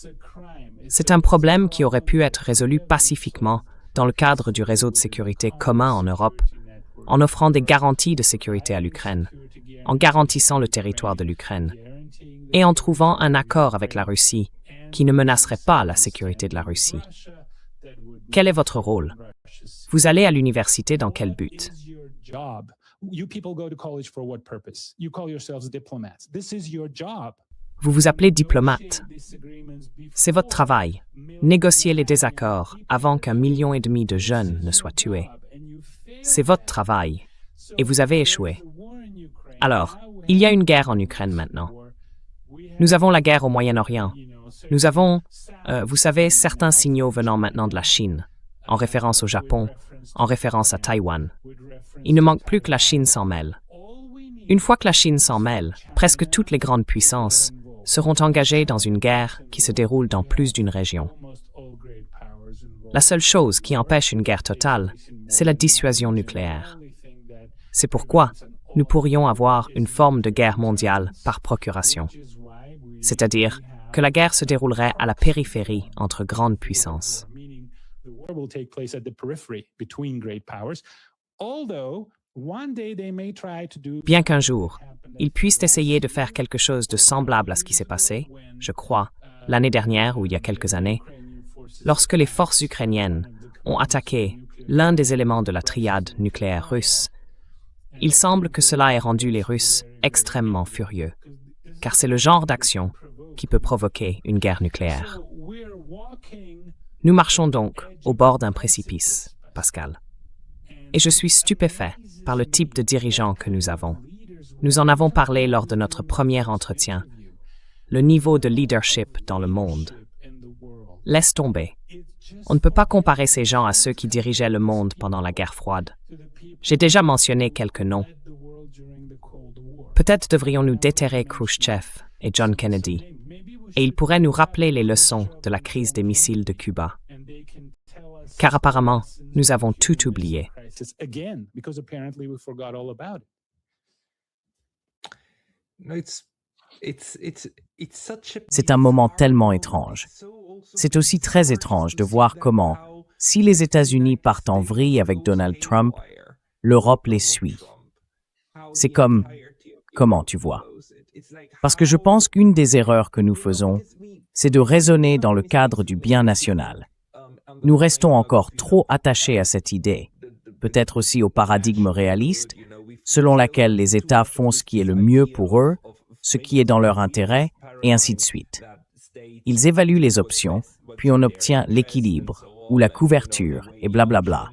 Speaker 2: C'est un problème qui aurait pu être résolu pacifiquement dans le cadre du réseau de sécurité commun en Europe, en offrant des garanties de sécurité à l'Ukraine, en garantissant le territoire de l'Ukraine, et en trouvant un accord avec la Russie qui ne menacerait pas la sécurité de la Russie. Quel est votre rôle? Vous allez à l'université dans quel but? Vous vous appelez diplomate. C'est votre travail. Négocier les désaccords avant qu'1,5 million de jeunes ne soient tués. C'est votre travail. Et vous avez échoué. Alors, il y a une guerre en Ukraine maintenant. Nous avons la guerre au Moyen-Orient. Nous avons, vous savez, certains signaux venant maintenant de la Chine, en référence au Japon, en référence à Taïwan. Il ne manque plus que la Chine s'en mêle. Une fois que la Chine s'en mêle, presque toutes les grandes puissances seront engagées dans une guerre qui se déroule dans plus d'une région. La seule chose qui empêche une guerre totale, c'est la dissuasion nucléaire. C'est pourquoi nous pourrions avoir une forme de guerre mondiale par procuration. C'est-à-dire que la guerre se déroulerait à la périphérie entre grandes puissances. Bien qu'un jour, ils puissent essayer de faire quelque chose de semblable à ce qui s'est passé, je crois, l'année dernière ou il y a quelques années, lorsque les forces ukrainiennes ont attaqué l'un des éléments de la triade nucléaire russe, il semble que cela ait rendu les Russes extrêmement furieux, car c'est le genre d'action qui peut provoquer une guerre nucléaire. Nous marchons donc au bord d'un précipice, Pascal. Et je suis stupéfait par le type de dirigeants que nous avons. Nous en avons parlé lors de notre premier entretien. Le niveau de leadership dans le monde. Laisse tomber. On ne peut pas comparer ces gens à ceux qui dirigeaient le monde pendant la guerre froide. J'ai déjà mentionné quelques noms. Peut-être devrions-nous déterrer Khrouchtchev et John Kennedy, et ils pourraient nous rappeler les leçons de la crise des missiles de Cuba. Car apparemment, nous avons tout oublié.
Speaker 1: C'est un moment tellement étrange. C'est aussi très étrange de voir comment, si les États-Unis partent en vrille avec Donald Trump, l'Europe les suit. C'est comme... Comment tu vois? Parce que je pense qu'une des erreurs que nous faisons, c'est de raisonner dans le cadre du bien national. Nous restons encore trop attachés à cette idée, peut-être aussi au paradigme réaliste, selon laquelle les États font ce qui est le mieux pour eux, ce qui est dans leur intérêt, et ainsi de suite. Ils évaluent les options, puis on obtient l'équilibre, ou la couverture, et blablabla.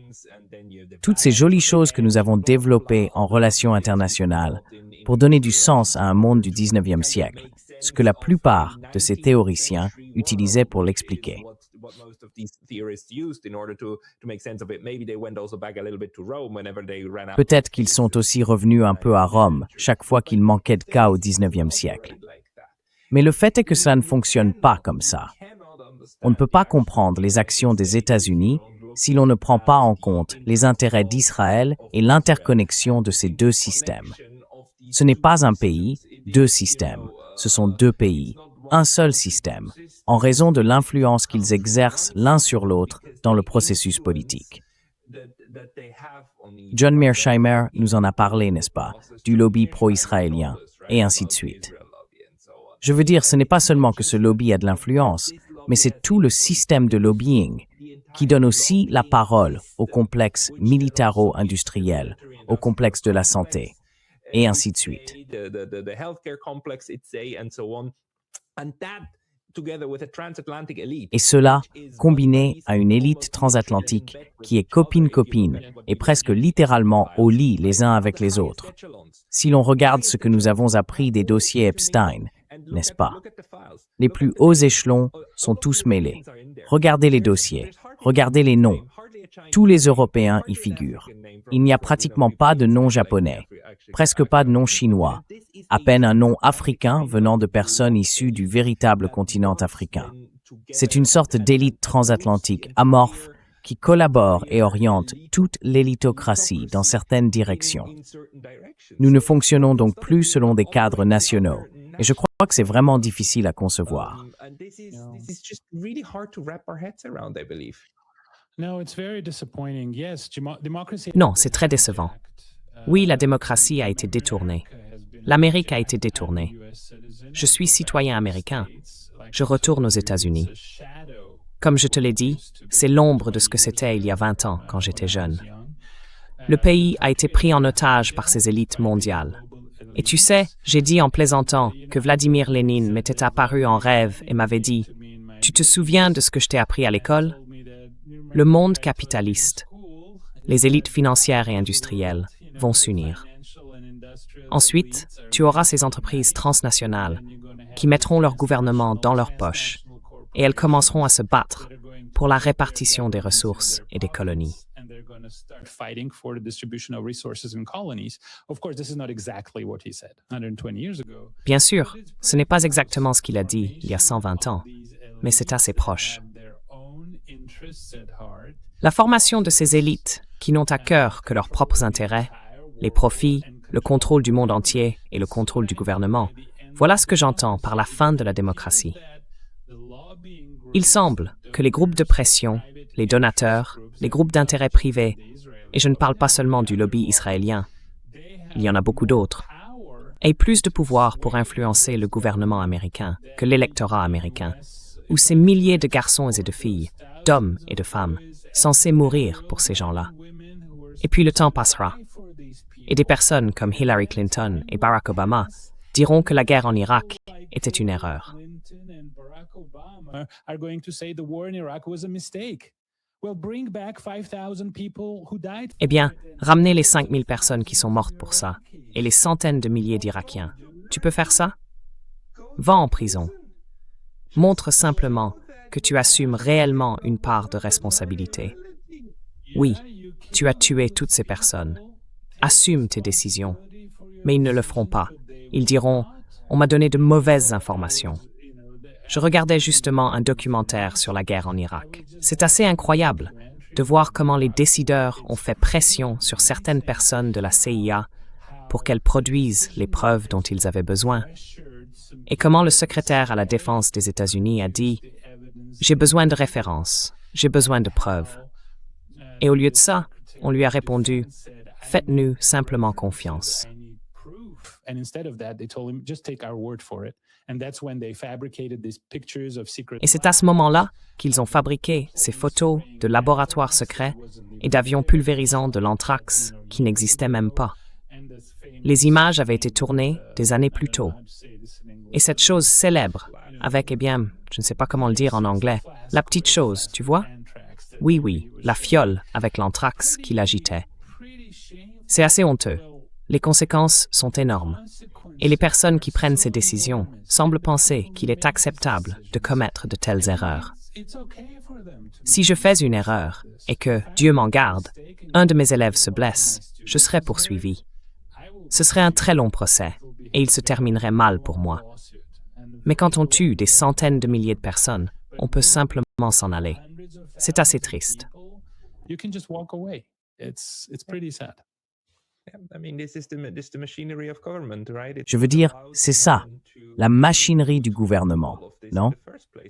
Speaker 1: Toutes ces jolies choses que nous avons développées en relations internationales pour donner du sens à un monde du 19e siècle, ce que la plupart de ces théoriciens utilisaient pour l'expliquer. Peut-être qu'ils sont aussi revenus un peu à Rome chaque fois qu'il manquait de cas au 19e siècle. Mais le fait est que ça ne fonctionne pas comme ça. On ne peut pas comprendre les actions des États-Unis si l'on ne prend pas en compte les intérêts d'Israël et l'interconnexion de ces deux systèmes. Ce n'est pas un pays, deux systèmes. Ce sont deux pays, un seul système, en raison de l'influence qu'ils exercent l'un sur l'autre dans le processus politique. John Mearsheimer nous en a parlé, n'est-ce pas, du lobby pro-israélien, et ainsi de suite. Je veux dire, ce n'est pas seulement que ce lobby a de l'influence, mais c'est tout le système de lobbying qui donne aussi la parole au complexe militaro-industriel, au complexe de la santé, et ainsi de suite. Et cela, combiné à une élite transatlantique qui est copine-copine et presque littéralement au lit les uns avec les autres. Si l'on regarde ce que nous avons appris des dossiers Epstein, n'est-ce pas? Les plus hauts échelons sont tous mêlés. Regardez les dossiers, regardez les noms. Tous les Européens y figurent. Il n'y a pratiquement pas de nom japonais, presque pas de nom chinois, à peine un nom africain venant de personnes issues du véritable continent africain. C'est une sorte d'élite transatlantique amorphe qui collabore et oriente toute l'élitocratie dans certaines directions. Nous ne fonctionnons donc plus selon des cadres nationaux, et je crois que c'est vraiment difficile à concevoir.
Speaker 2: Non, c'est très décevant. Oui, la démocratie a été détournée. L'Amérique a été détournée. Je suis citoyen américain. Je retourne aux États-Unis. Comme je te l'ai dit, c'est l'ombre de ce que c'était il y a 20 ans, quand j'étais jeune. Le pays a été pris en otage par ces élites mondiales. Et tu sais, j'ai dit en plaisantant que Vladimir Lénine m'était apparu en rêve et m'avait dit « Tu te souviens de ce que je t'ai appris à l'école ? Le monde capitaliste, les élites financières et industrielles vont s'unir. Ensuite, tu auras ces entreprises transnationales qui mettront leur gouvernement dans leur poche et elles commenceront à se battre pour la répartition des ressources et des colonies. Bien sûr, ce n'est pas exactement ce qu'il a dit il y a 120 ans, mais c'est assez proche. La formation de ces élites qui n'ont à cœur que leurs propres intérêts, les profits, le contrôle du monde entier et le contrôle du gouvernement, voilà ce que j'entends par la fin de la démocratie. Il semble que les groupes de pression, les donateurs, les groupes d'intérêt privés, et je ne parle pas seulement du lobby israélien, il y en a beaucoup d'autres, aient plus de pouvoir pour influencer le gouvernement américain que l'électorat américain, où ces milliers de garçons et de filles, d'hommes et de femmes, censés mourir pour ces gens-là. Et puis le temps passera, et des personnes comme Hillary Clinton et Barack Obama diront que la guerre en Irak était une erreur. Eh bien, ramenez les 5000 personnes qui sont mortes pour ça, et les centaines de milliers d'Irakiens. Tu peux faire ça? Va en prison. Montre simplement que tu assumes réellement une part de responsabilité. Oui, tu as tué toutes ces personnes. Assume tes décisions. Mais ils ne le feront pas. Ils diront « On m'a donné de mauvaises informations ». Je regardais justement un documentaire sur la guerre en Irak. C'est assez incroyable de voir comment les décideurs ont fait pression sur certaines personnes de la CIA pour qu'elles produisent les preuves dont ils avaient besoin. Et comment le secrétaire à la défense des États-Unis a dit « J'ai besoin de références, j'ai besoin de preuves ». Et au lieu de ça, on lui a répondu « Faites-nous simplement confiance ». Et c'est à ce moment-là qu'ils ont fabriqué ces photos de laboratoires secrets et d'avions pulvérisants de l'anthrax qui n'existaient même pas. Les images avaient été tournées des années plus tôt. Et cette chose célèbre, avec, je ne sais pas comment le dire en anglais, la petite chose, tu vois? Oui, la fiole avec l'anthrax qui l'agitait. C'est assez honteux. Les conséquences sont énormes. Et les personnes qui prennent ces décisions semblent penser qu'il est acceptable de commettre de telles erreurs. Si je fais une erreur et que, Dieu m'en garde, un de mes élèves se blesse, je serai poursuivi. Ce serait un très long procès et il se terminerait mal pour moi. Mais quand on tue des centaines de milliers de personnes, on peut simplement s'en aller. C'est assez triste.
Speaker 1: Je veux dire, c'est ça, la machinerie du gouvernement, non?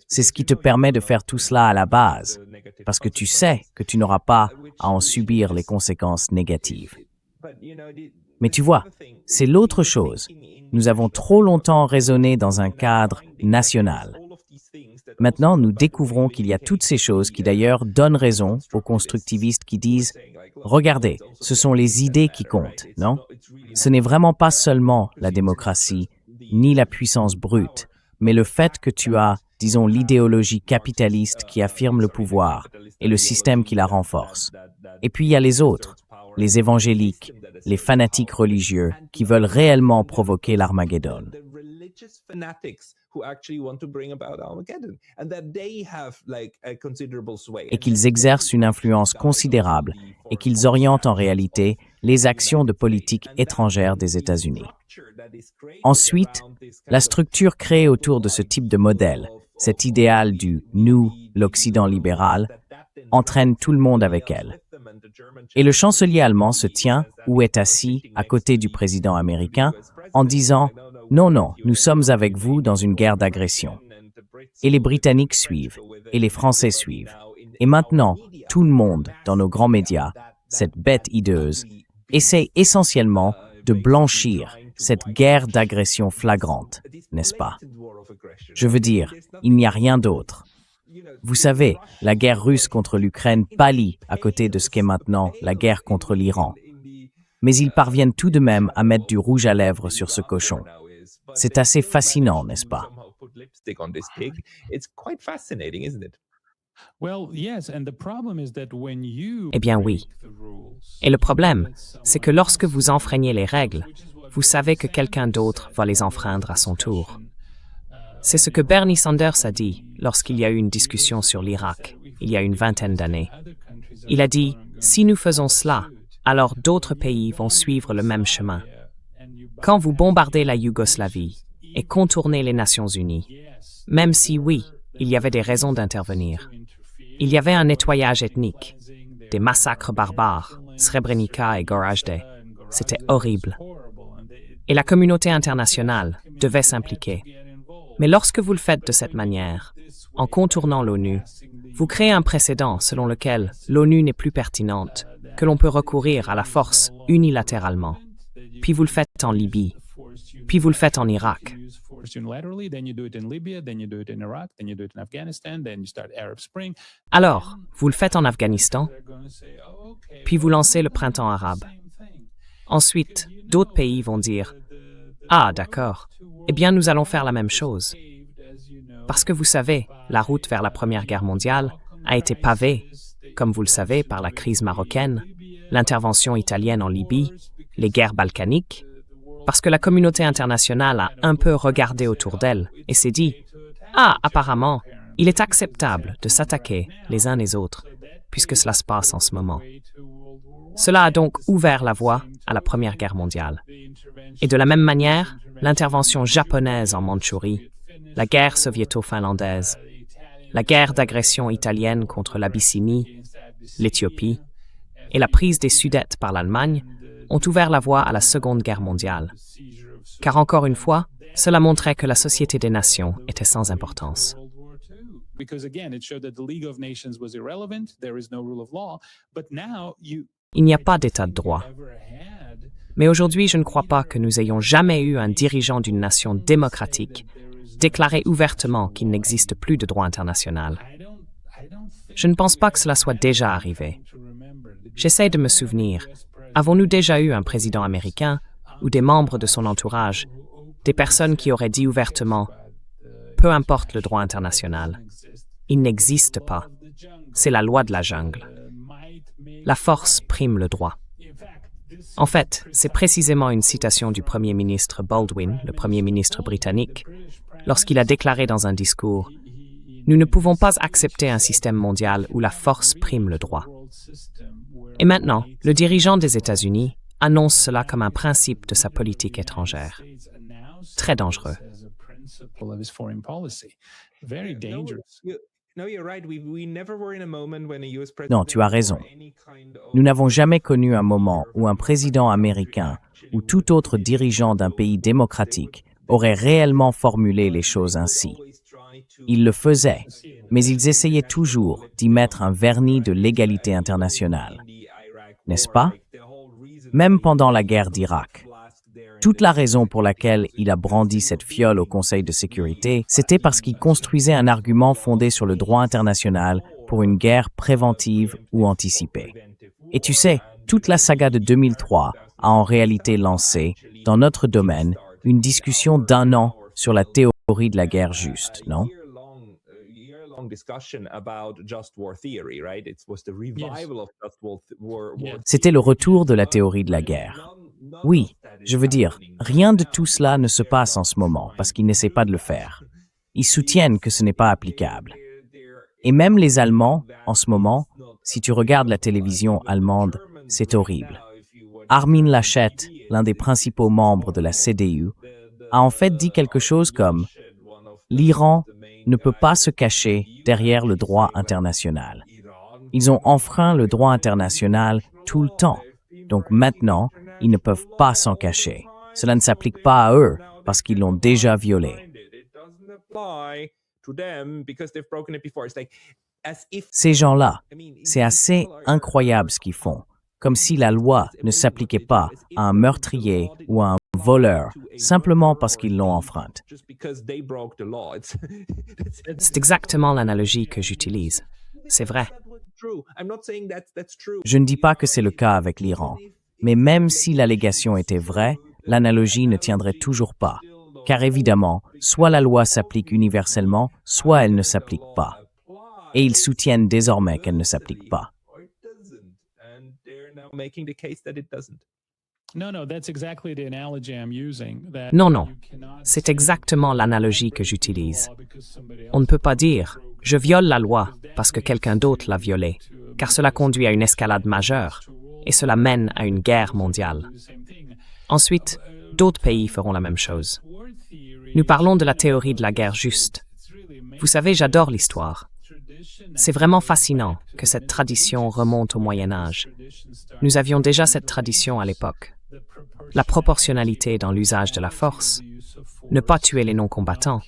Speaker 1: C'est ce qui te permet de faire tout cela à la base, parce que tu sais que tu n'auras pas à en subir les conséquences négatives. Mais tu vois, c'est l'autre chose. Nous avons trop longtemps raisonné dans un cadre national. Maintenant, nous découvrons qu'il y a toutes ces choses qui d'ailleurs donnent raison aux constructivistes qui disent « Regardez, ce sont les idées qui comptent, non? Ce n'est vraiment pas seulement la démocratie, ni la puissance brute, mais le fait que tu as, disons, l'idéologie capitaliste qui affirme le pouvoir et le système qui la renforce. Et puis il y a les autres, les évangéliques, les fanatiques religieux qui veulent réellement provoquer l'Armageddon. Et qu'ils exercent une influence considérable et qu'ils orientent en réalité les actions de politique étrangère des États-Unis. Ensuite, la structure créée autour de ce type de modèle, cet idéal du « nous, l'Occident libéral », entraîne tout le monde avec elle. Et le chancelier allemand se tient ou est assis à côté du président américain en disant « Non, non, nous sommes avec vous dans une guerre d'agression ». Et les Britanniques suivent, et les Français suivent. Et maintenant, tout le monde, dans nos grands médias, cette bête hideuse, essaie essentiellement de blanchir cette guerre d'agression flagrante, n'est-ce pas? Je veux dire, il n'y a rien d'autre. Vous savez, la guerre russe contre l'Ukraine pâlit à côté de ce qu'est maintenant la guerre contre l'Iran. Mais ils parviennent tout de même à mettre du rouge à lèvres sur ce cochon. C'est assez fascinant, n'est-ce pas?
Speaker 2: Eh bien oui. Et le problème, c'est que lorsque vous enfreignez les règles, vous savez que quelqu'un d'autre va les enfreindre à son tour. C'est ce que Bernie Sanders a dit lorsqu'il y a eu une discussion sur l'Irak, il y a une vingtaine d'années. Il a dit « Si nous faisons cela, alors d'autres pays vont suivre le même chemin. » Quand vous bombardez la Yougoslavie et contournez les Nations Unies, même si oui, il y avait des raisons d'intervenir, il y avait un nettoyage ethnique, des massacres barbares, Srebrenica et Gorazde. C'était horrible. Et la communauté internationale devait s'impliquer. Mais lorsque vous le faites de cette manière, en contournant l'ONU, vous créez un précédent selon lequel l'ONU n'est plus pertinente, que l'on peut recourir à la force unilatéralement. Puis vous le faites en Libye. Puis vous le faites en Irak. Alors, vous le faites en Afghanistan, puis vous lancez le printemps arabe. Ensuite, d'autres pays vont dire « Ah, d'accord, eh bien nous allons faire la même chose. » Parce que vous savez, la route vers la Première Guerre mondiale a été pavée, comme vous le savez, par la crise marocaine, l'intervention italienne en Libye, les guerres balkaniques, parce que la communauté internationale a un peu regardé autour d'elle et s'est dit « Ah, apparemment, il est acceptable de s'attaquer les uns les autres, puisque cela se passe en ce moment. » Cela a donc ouvert la voie à la Première Guerre mondiale. Et de la même manière, l'intervention japonaise en Mandchourie, la guerre soviéto-finlandaise, la guerre d'agression italienne contre l'Abyssinie, l'Éthiopie, et la prise des Sudètes par l'Allemagne ont ouvert la voie à la Seconde Guerre mondiale. Car encore une fois, cela montrait que la Société des Nations était sans importance. Il n'y a pas d'état de droit. Mais aujourd'hui, je ne crois pas que nous ayons jamais eu un dirigeant d'une nation démocratique déclarer ouvertement qu'il n'existe plus de droit international. Je ne pense pas que cela soit déjà arrivé. J'essaie de me souvenir, avons-nous déjà eu un président américain ou des membres de son entourage, des personnes qui auraient dit ouvertement « Peu importe le droit international, il n'existe pas. C'est la loi de la jungle. La force prime le droit. » En fait, c'est précisément une citation du Premier ministre Baldwin, le Premier ministre britannique, lorsqu'il a déclaré dans un discours « Nous ne pouvons pas accepter un système mondial où la force prime le droit. » Et maintenant, le dirigeant des États-Unis annonce cela comme un principe de sa politique étrangère. Très dangereux.
Speaker 1: Non, tu as raison. Nous n'avons jamais connu un moment où un président américain ou tout autre dirigeant d'un pays démocratique aurait réellement formulé les choses ainsi. Ils le faisaient, mais ils essayaient toujours d'y mettre un vernis de l'égalité internationale. N'est-ce pas? Même pendant la guerre d'Irak. Toute la raison pour laquelle il a brandi cette fiole au Conseil de sécurité, c'était parce qu'il construisait un argument fondé sur le droit international pour une guerre préventive ou anticipée. Et tu sais, toute la saga de 2003 a en réalité lancé, dans notre domaine, une discussion d'1 an sur la théorie de la guerre juste, non? C'était le retour de la théorie de la guerre. Oui, je veux dire, rien de tout cela ne se passe en ce moment parce qu'ils n'essaient pas de le faire. Ils soutiennent que ce n'est pas applicable. Et même les Allemands, en ce moment, si tu regardes la télévision allemande, c'est horrible. Armin Laschet, l'un des principaux membres de la CDU, a en fait dit quelque chose comme « L'Iran ne peut pas se cacher derrière le droit international. Ils ont enfreint le droit international tout le temps. Donc maintenant, ils ne peuvent pas s'en cacher. Cela ne s'applique pas à eux parce qu'ils l'ont déjà violé. Ces gens-là, c'est assez incroyable ce qu'ils font, comme si la loi ne s'appliquait pas à un meurtrier ou à un voleur simplement parce qu'ils l'ont enfreinte.
Speaker 2: C'est exactement l'analogie que j'utilise. C'est vrai.
Speaker 1: Je ne dis pas que c'est le cas avec l'Iran, mais même si l'allégation était vraie, l'analogie ne tiendrait toujours pas, car évidemment, soit la loi s'applique universellement, soit elle ne s'applique pas. Et ils soutiennent désormais qu'elle ne s'applique pas.
Speaker 2: Non, non. C'est exactement l'analogie que j'utilise. On ne peut pas dire « je viole la loi parce que quelqu'un d'autre l'a violée », car cela conduit à une escalade majeure et cela mène à une guerre mondiale. Ensuite, d'autres pays feront la même chose. Nous parlons de la théorie de la guerre juste. Vous savez, j'adore l'histoire. C'est vraiment fascinant que cette tradition remonte au Moyen Âge. Nous avions déjà cette tradition à l'époque. La proportionnalité dans l'usage de la force, ne pas tuer les non-combattants,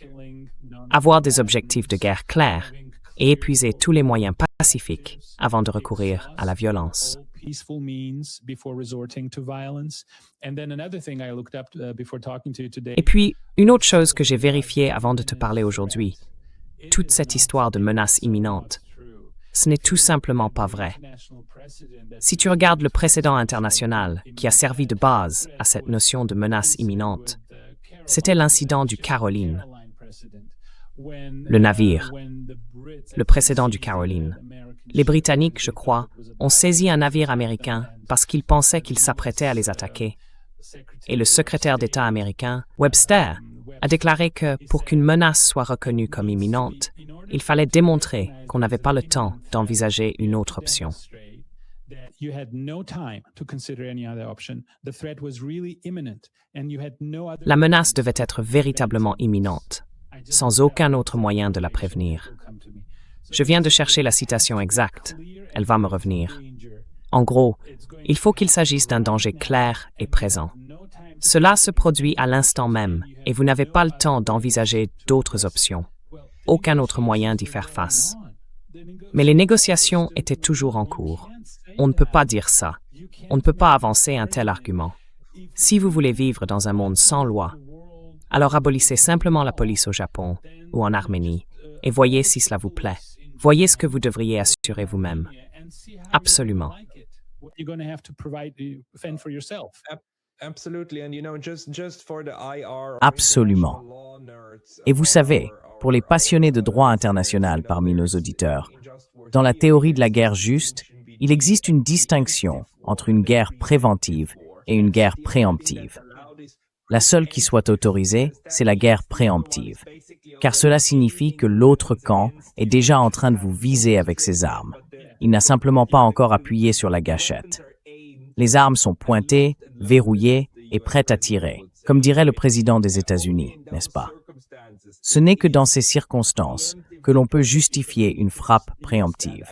Speaker 2: avoir des objectifs de guerre clairs et épuiser tous les moyens pacifiques avant de recourir à la violence. Et puis, une autre chose que j'ai vérifiée avant de te parler aujourd'hui, toute cette histoire de menace imminente, ce n'est tout simplement pas vrai. Si tu regardes le précédent international qui a servi de base à cette notion de menace imminente, c'était l'incident du Caroline, le navire, le précédent du Caroline. Les Britanniques, je crois, ont saisi un navire américain parce qu'ils pensaient qu'il s'apprêtait à les attaquer. Et le secrétaire d'État américain, Webster, a déclaré que pour qu'une menace soit reconnue comme imminente, il fallait démontrer qu'on n'avait pas le temps d'envisager une autre option. La menace devait être véritablement imminente, sans aucun autre moyen de la prévenir. Je viens de chercher la citation exacte. Elle va me revenir. En gros, il faut qu'il s'agisse d'un danger clair et présent. Cela se produit à l'instant même et vous n'avez pas le temps d'envisager d'autres options. Aucun autre moyen d'y faire face. Mais les négociations étaient toujours en cours. On ne peut pas dire ça. On ne peut pas avancer un tel argument. Si vous voulez vivre dans un monde sans loi, alors abolissez simplement la police au Japon ou en Arménie et voyez si cela vous plaît. Voyez ce que vous devriez assurer vous-même. Absolument.
Speaker 1: Absolument. Et vous savez, pour les passionnés de droit international parmi nos auditeurs, dans la théorie de la guerre juste, il existe une distinction entre une guerre préventive et une guerre préemptive. La seule qui soit autorisée, c'est la guerre préemptive, car cela signifie que l'autre camp est déjà en train de vous viser avec ses armes. Il n'a simplement pas encore appuyé sur la gâchette. Les armes sont pointées, verrouillées et prêtes à tirer, comme dirait le président des États-Unis, n'est-ce pas? Ce n'est que dans ces circonstances que l'on peut justifier une frappe préemptive.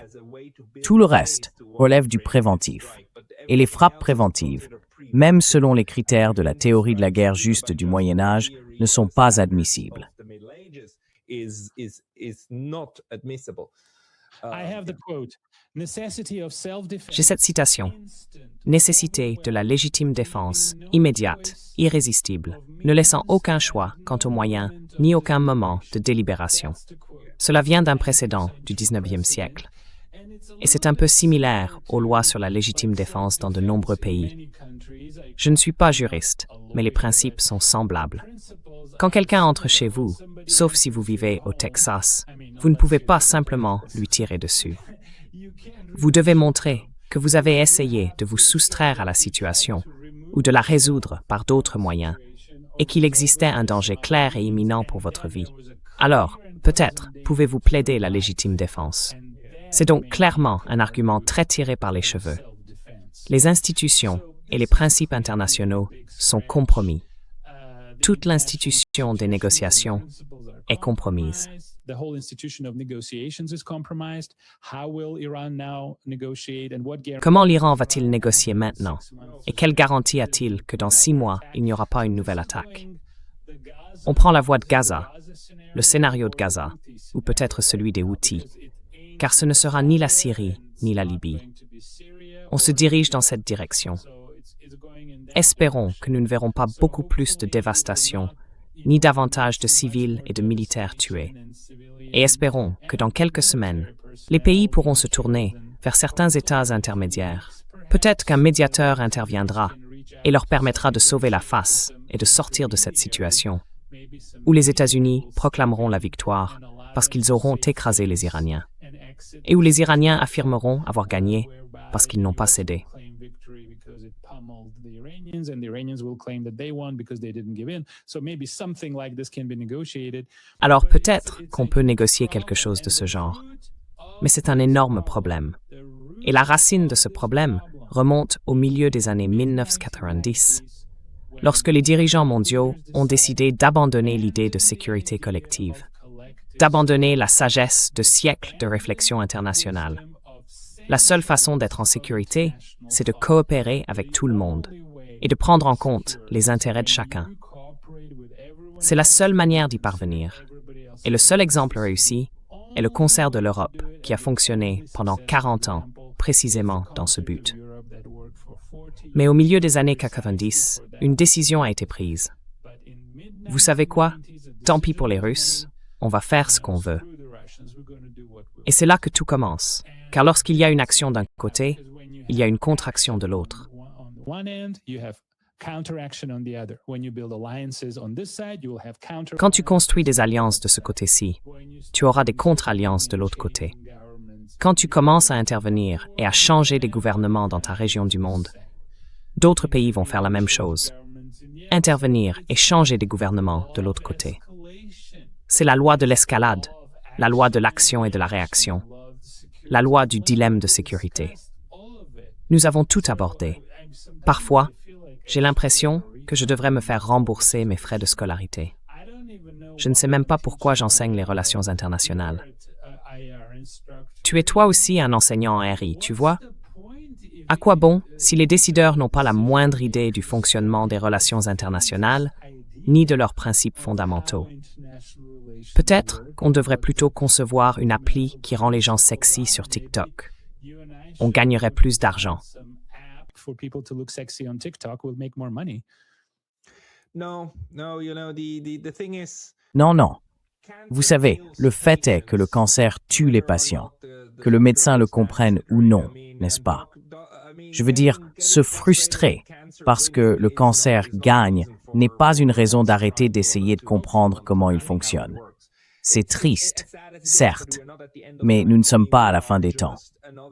Speaker 1: Tout le reste relève du préventif. Et les frappes préventives, même selon les critères de la théorie de la guerre juste du Moyen Âge, ne sont pas admissibles.
Speaker 2: J'ai cette citation. Nécessité de la légitime défense, immédiate, irrésistible, ne laissant aucun choix quant aux moyens ni aucun moment de délibération. Cela vient d'un précédent du 19e siècle. Et c'est un peu similaire aux lois sur la légitime défense dans de nombreux pays. Je ne suis pas juriste, mais les principes sont semblables. Quand quelqu'un entre chez vous, sauf si vous vivez au Texas, vous ne pouvez pas simplement lui tirer dessus. Vous devez montrer que vous avez essayé de vous soustraire à la situation ou de la résoudre par d'autres moyens et qu'il existait un danger clair et imminent pour votre vie. Alors, peut-être, pouvez-vous plaider la légitime défense. C'est donc clairement un argument très tiré par les cheveux. Les institutions et les principes internationaux sont compromis. toute l'institution des négociations est compromise. Comment l'Iran va-t-il négocier maintenant? Et quelle garantie a-t-il que dans 6 mois, il n'y aura pas une nouvelle attaque? On prend la voie de Gaza, le scénario de Gaza, ou peut-être celui des Houthis, car ce ne sera ni la Syrie ni la Libye. On se dirige dans cette direction. Espérons que nous ne verrons pas beaucoup plus de dévastation, ni davantage de civils et de militaires tués. Et espérons que dans quelques semaines, les pays pourront se tourner vers certains États intermédiaires. Peut-être qu'un médiateur interviendra et leur permettra de sauver la face et de sortir de cette situation, où les États-Unis proclameront la victoire parce qu'ils auront écrasé les Iraniens, et où les Iraniens affirmeront avoir gagné parce qu'ils n'ont pas cédé. Alors peut-être qu'on peut négocier quelque chose de ce genre, mais c'est un énorme problème. Et la racine de ce problème remonte au milieu des années 1990, lorsque les dirigeants mondiaux ont décidé d'abandonner l'idée de sécurité collective, d'abandonner la sagesse de siècles de réflexion internationale. La seule façon d'être en sécurité, c'est de coopérer avec tout le monde et de prendre en compte les intérêts de chacun. C'est la seule manière d'y parvenir. Et le seul exemple réussi est le concert de l'Europe, qui a fonctionné pendant 40 ans, précisément dans ce but. Mais au milieu des années 90, une décision a été prise. Vous savez quoi? Tant pis pour les Russes, on va faire ce qu'on veut. Et c'est là que tout commence, car lorsqu'il y a une action d'un côté, il y a une contraction de l'autre. Quand tu construis des alliances de ce côté-ci, tu auras des contre-alliances de l'autre côté. Quand tu commences à intervenir et à changer des gouvernements dans ta région du monde, d'autres pays vont faire la même chose. Intervenir et changer des gouvernements de l'autre côté. C'est la loi de l'escalade, la loi de l'action et de la réaction, la loi du dilemme de sécurité. Nous avons tout abordé. Parfois, j'ai l'impression que je devrais me faire rembourser mes frais de scolarité. Je ne sais même pas pourquoi j'enseigne les relations internationales. Tu es toi aussi un enseignant en RI, tu vois? À quoi bon si les décideurs n'ont pas la moindre idée du fonctionnement des relations internationales, ni de leurs principes fondamentaux? Peut-être qu'on devrait plutôt concevoir une appli qui rend les gens sexy sur TikTok. On gagnerait plus d'argent.
Speaker 1: Non, non. Vous savez, le fait est que le cancer tue les patients, que le médecin le comprenne ou non, n'est-ce pas? Je veux dire, se frustrer parce que le cancer gagne n'est pas une raison d'arrêter d'essayer de comprendre comment il fonctionne. C'est triste, certes, mais nous ne sommes pas à la fin des temps.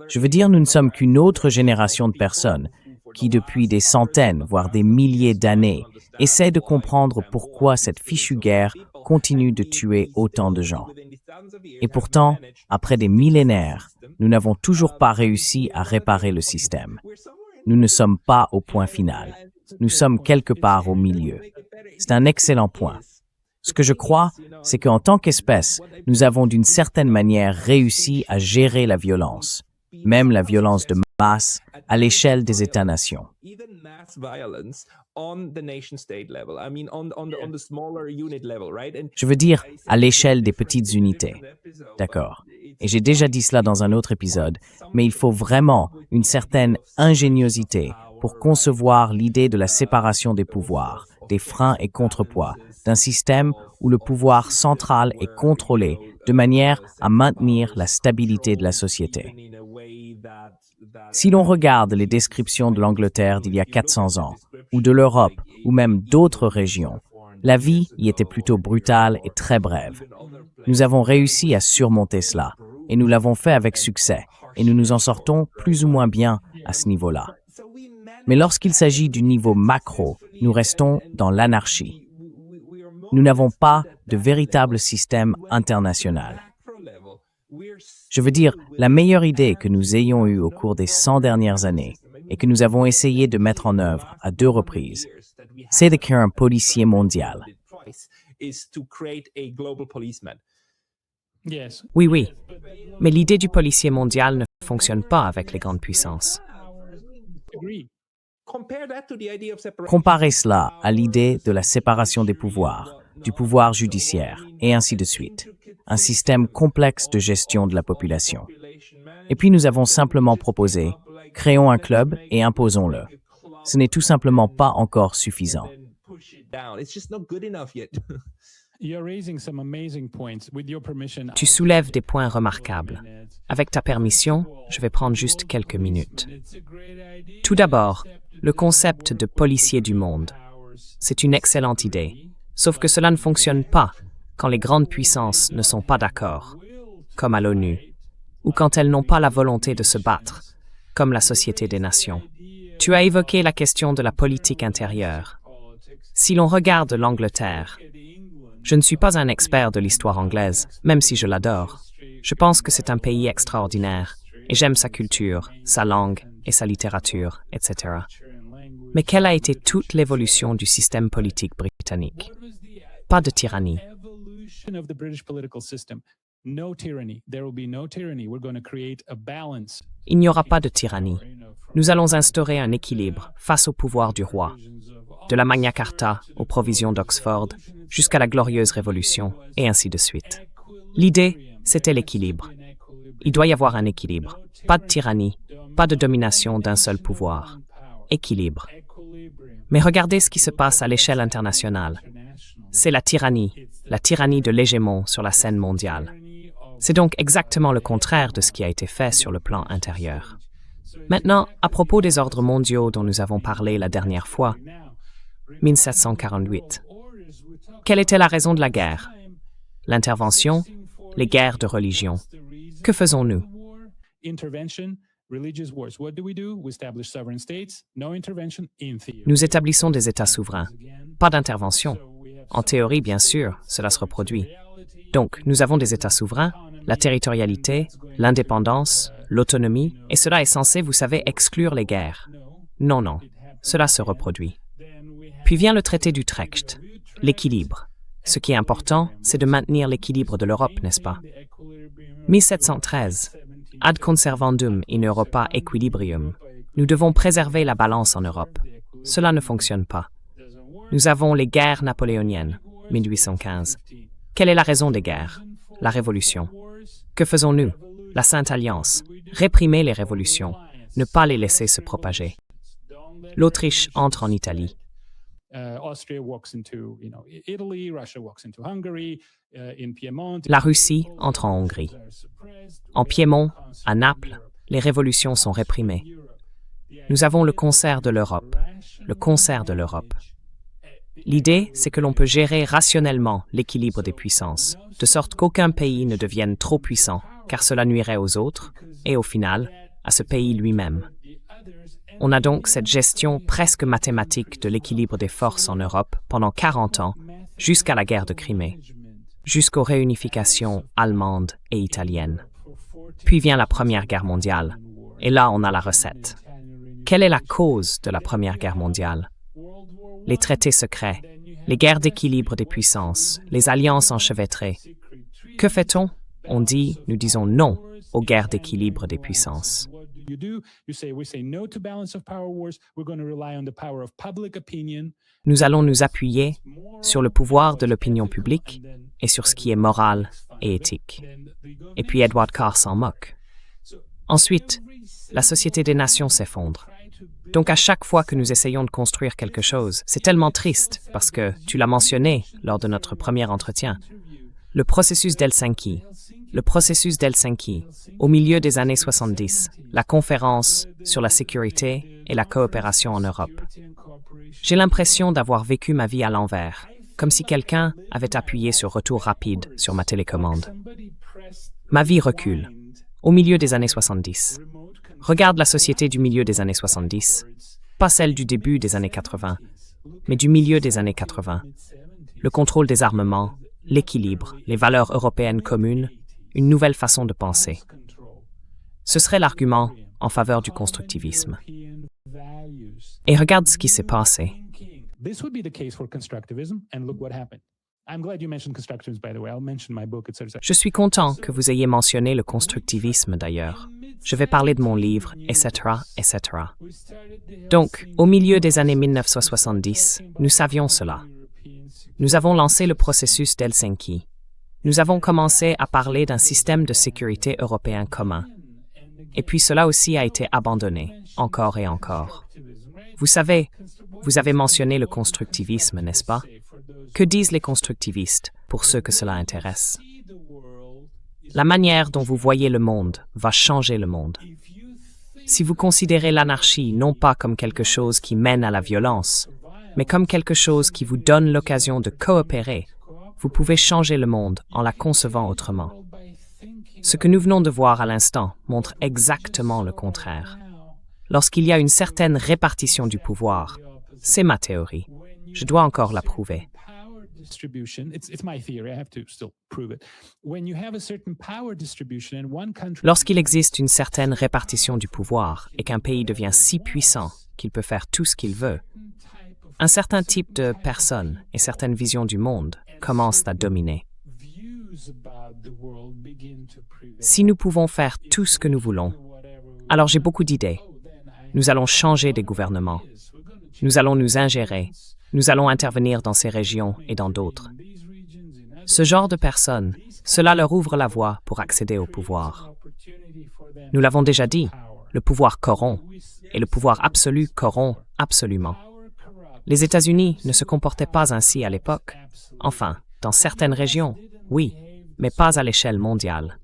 Speaker 1: Je veux dire, nous ne sommes qu'une autre génération de personnes qui, depuis des centaines, voire des milliers d'années, essaient de comprendre pourquoi cette fichue guerre continue de tuer autant de gens. Et pourtant, après des millénaires, nous n'avons toujours pas réussi à réparer le système. Nous ne sommes pas au point final. Nous sommes quelque part au milieu. C'est un excellent point. Ce que je crois, c'est qu'en tant qu'espèce, nous avons d'une certaine manière réussi à gérer la violence, même la violence de masse, à l'échelle des États-nations. Je veux dire, à l'échelle des petites unités. D'accord. Et j'ai déjà dit cela dans un autre épisode, mais il faut vraiment une certaine ingéniosité pour concevoir l'idée de la séparation des pouvoirs, des freins et contrepoids, d'un système où le pouvoir central est contrôlé de manière à maintenir la stabilité de la société. Si l'on regarde les descriptions de l'Angleterre d'il y a 400 ans, ou de l'Europe, ou même d'autres régions, la vie y était plutôt brutale et très brève. Nous avons réussi à surmonter cela, et nous l'avons fait avec succès, et nous nous en sortons plus ou moins bien à ce niveau-là. Mais lorsqu'il s'agit du niveau macro, nous restons dans l'anarchie. Nous n'avons pas de véritable système international. Je veux dire, la meilleure idée que nous ayons eue au cours des 100 dernières années et que nous avons essayé de mettre en œuvre à 2 reprises, c'est de créer un policier mondial.
Speaker 2: Oui, oui. Mais l'idée du policier mondial ne fonctionne pas avec les grandes puissances.
Speaker 1: Comparez cela à l'idée de la séparation des pouvoirs, du pouvoir judiciaire, et ainsi de suite. Un système complexe de gestion de la population. Et puis nous avons simplement proposé, créons un club et imposons-le. Ce n'est tout simplement pas encore suffisant.
Speaker 2: Tu soulèves des points remarquables. Avec ta permission, je vais prendre juste quelques minutes. Tout d'abord, le concept de policier du monde. C'est une excellente idée, sauf que cela ne fonctionne pas quand les grandes puissances ne sont pas d'accord, comme à l'ONU, ou quand elles n'ont pas la volonté de se battre, comme la Société des Nations. Tu as évoqué la question de la politique intérieure. Si l'on regarde l'Angleterre, je ne suis pas un expert de l'histoire anglaise, même si je l'adore. Je pense que c'est un pays extraordinaire, et j'aime sa culture, sa langue et sa littérature, etc. Mais quelle a été toute l'évolution du système politique britannique? Pas de tyrannie. Il n'y aura pas de tyrannie. Nous allons instaurer un équilibre face au pouvoir du roi, de la Magna Carta aux provisions d'Oxford, jusqu'à la Glorieuse Révolution, et ainsi de suite. L'idée, c'était l'équilibre. Il doit y avoir un équilibre. Pas de tyrannie, pas de domination d'un seul pouvoir. Équilibre. Mais regardez ce qui se passe à l'échelle internationale. C'est la tyrannie de l'hégémon sur la scène mondiale. C'est donc exactement le contraire de ce qui a été fait sur le plan intérieur. Maintenant, à propos des ordres mondiaux dont nous avons parlé la dernière fois, 1748. Quelle était la raison de la guerre? L'intervention, les guerres de religion. Que faisons-nous? Nous établissons des États souverains. Pas d'intervention. En théorie, bien sûr, cela se reproduit. Donc, nous avons des États souverains, la territorialité, l'indépendance, l'autonomie, et cela est censé, vous savez, exclure les guerres. Non, non, cela se reproduit. Puis vient le traité d'Utrecht, l'équilibre. Ce qui est important, c'est de maintenir l'équilibre de l'Europe, n'est-ce pas? 1713. Ad conservandum in Europa equilibrium. Nous devons préserver la balance en Europe. Cela ne fonctionne pas. Nous avons les guerres napoléoniennes, 1815. Quelle est la raison des guerres? La Révolution. Que faisons-nous? La Sainte Alliance. Réprimer les révolutions, ne pas les laisser se propager. L'Autriche entre en Italie. La Russie entre en Hongrie. En Piémont, à Naples, les révolutions sont réprimées. Nous avons le concert de l'Europe. Le concert de l'Europe. L'idée, c'est que l'on peut gérer rationnellement l'équilibre des puissances, de sorte qu'aucun pays ne devienne trop puissant, car cela nuirait aux autres, et au final, à ce pays lui-même. On a donc cette gestion presque mathématique de l'équilibre des forces en Europe pendant 40 ans, jusqu'à la guerre de Crimée, jusqu'aux réunifications allemandes et italiennes. Puis vient la Première Guerre mondiale, et là on a la recette. Quelle est la cause de la Première Guerre mondiale? Les traités secrets, les guerres d'équilibre des puissances, les alliances enchevêtrées. Que fait-on? On dit, nous disons non aux guerres d'équilibre des puissances. Nous allons nous appuyer sur le pouvoir de l'opinion publique et sur ce qui est moral et éthique. Et puis Edward Carr s'en moque. Ensuite, la Société des Nations s'effondre. Donc à chaque fois que nous essayons de construire quelque chose, c'est tellement triste parce que, tu l'as mentionné lors de notre premier entretien, le processus d'Helsinki, au milieu des années 70, la conférence sur la sécurité et la coopération en Europe. J'ai l'impression d'avoir vécu ma vie à l'envers, comme si quelqu'un avait appuyé sur retour rapide sur ma télécommande. Ma vie recule, au milieu des années 70. Regarde la société du milieu des années 70, pas celle du début des années 80, mais du milieu des années 80. Le contrôle des armements, l'équilibre, les valeurs européennes communes, une nouvelle façon de penser. Ce serait l'argument en faveur du constructivisme. Et regarde ce qui s'est passé.
Speaker 3: This would be the case for constructivism, and look what happened. I'm glad you mentioned constructivism, by the way. I'll mention my book, etc.
Speaker 2: Je suis content que vous ayez mentionné le constructivisme d'ailleurs. Je vais parler de mon livre, etc., etc. Donc, au milieu des années 1970, nous savions cela. Nous avons lancé le processus d'Helsinki. Nous avons commencé à parler d'un système de sécurité européen commun. Et puis cela aussi a été abandonné, encore et encore. Vous savez, vous avez mentionné le constructivisme, n'est-ce pas? Que disent les constructivistes, pour ceux que cela intéresse? La manière dont vous voyez le monde va changer le monde. Si vous considérez l'anarchie non pas comme quelque chose qui mène à la violence, mais comme quelque chose qui vous donne l'occasion de coopérer, vous pouvez changer le monde en la concevant autrement. Ce que nous venons de voir à l'instant montre exactement le contraire. Lorsqu'il y a une certaine répartition du pouvoir, c'est ma théorie. Je dois encore la prouver. Lorsqu'il existe une certaine répartition du pouvoir et qu'un pays devient si puissant qu'il peut faire tout ce qu'il veut, un certain type de personnes et certaines visions du monde commencent à dominer. Si nous pouvons faire tout ce que nous voulons, alors j'ai beaucoup d'idées. Nous allons changer des gouvernements. Nous allons nous ingérer. Nous allons intervenir dans ces régions et dans d'autres. Ce genre de personnes, cela leur ouvre la voie pour accéder au pouvoir. Nous l'avons déjà dit, le pouvoir corrompt, et le pouvoir absolu corrompt absolument. Les États-Unis ne se comportaient pas ainsi à l'époque. Enfin, dans certaines régions, oui, mais pas à l'échelle mondiale.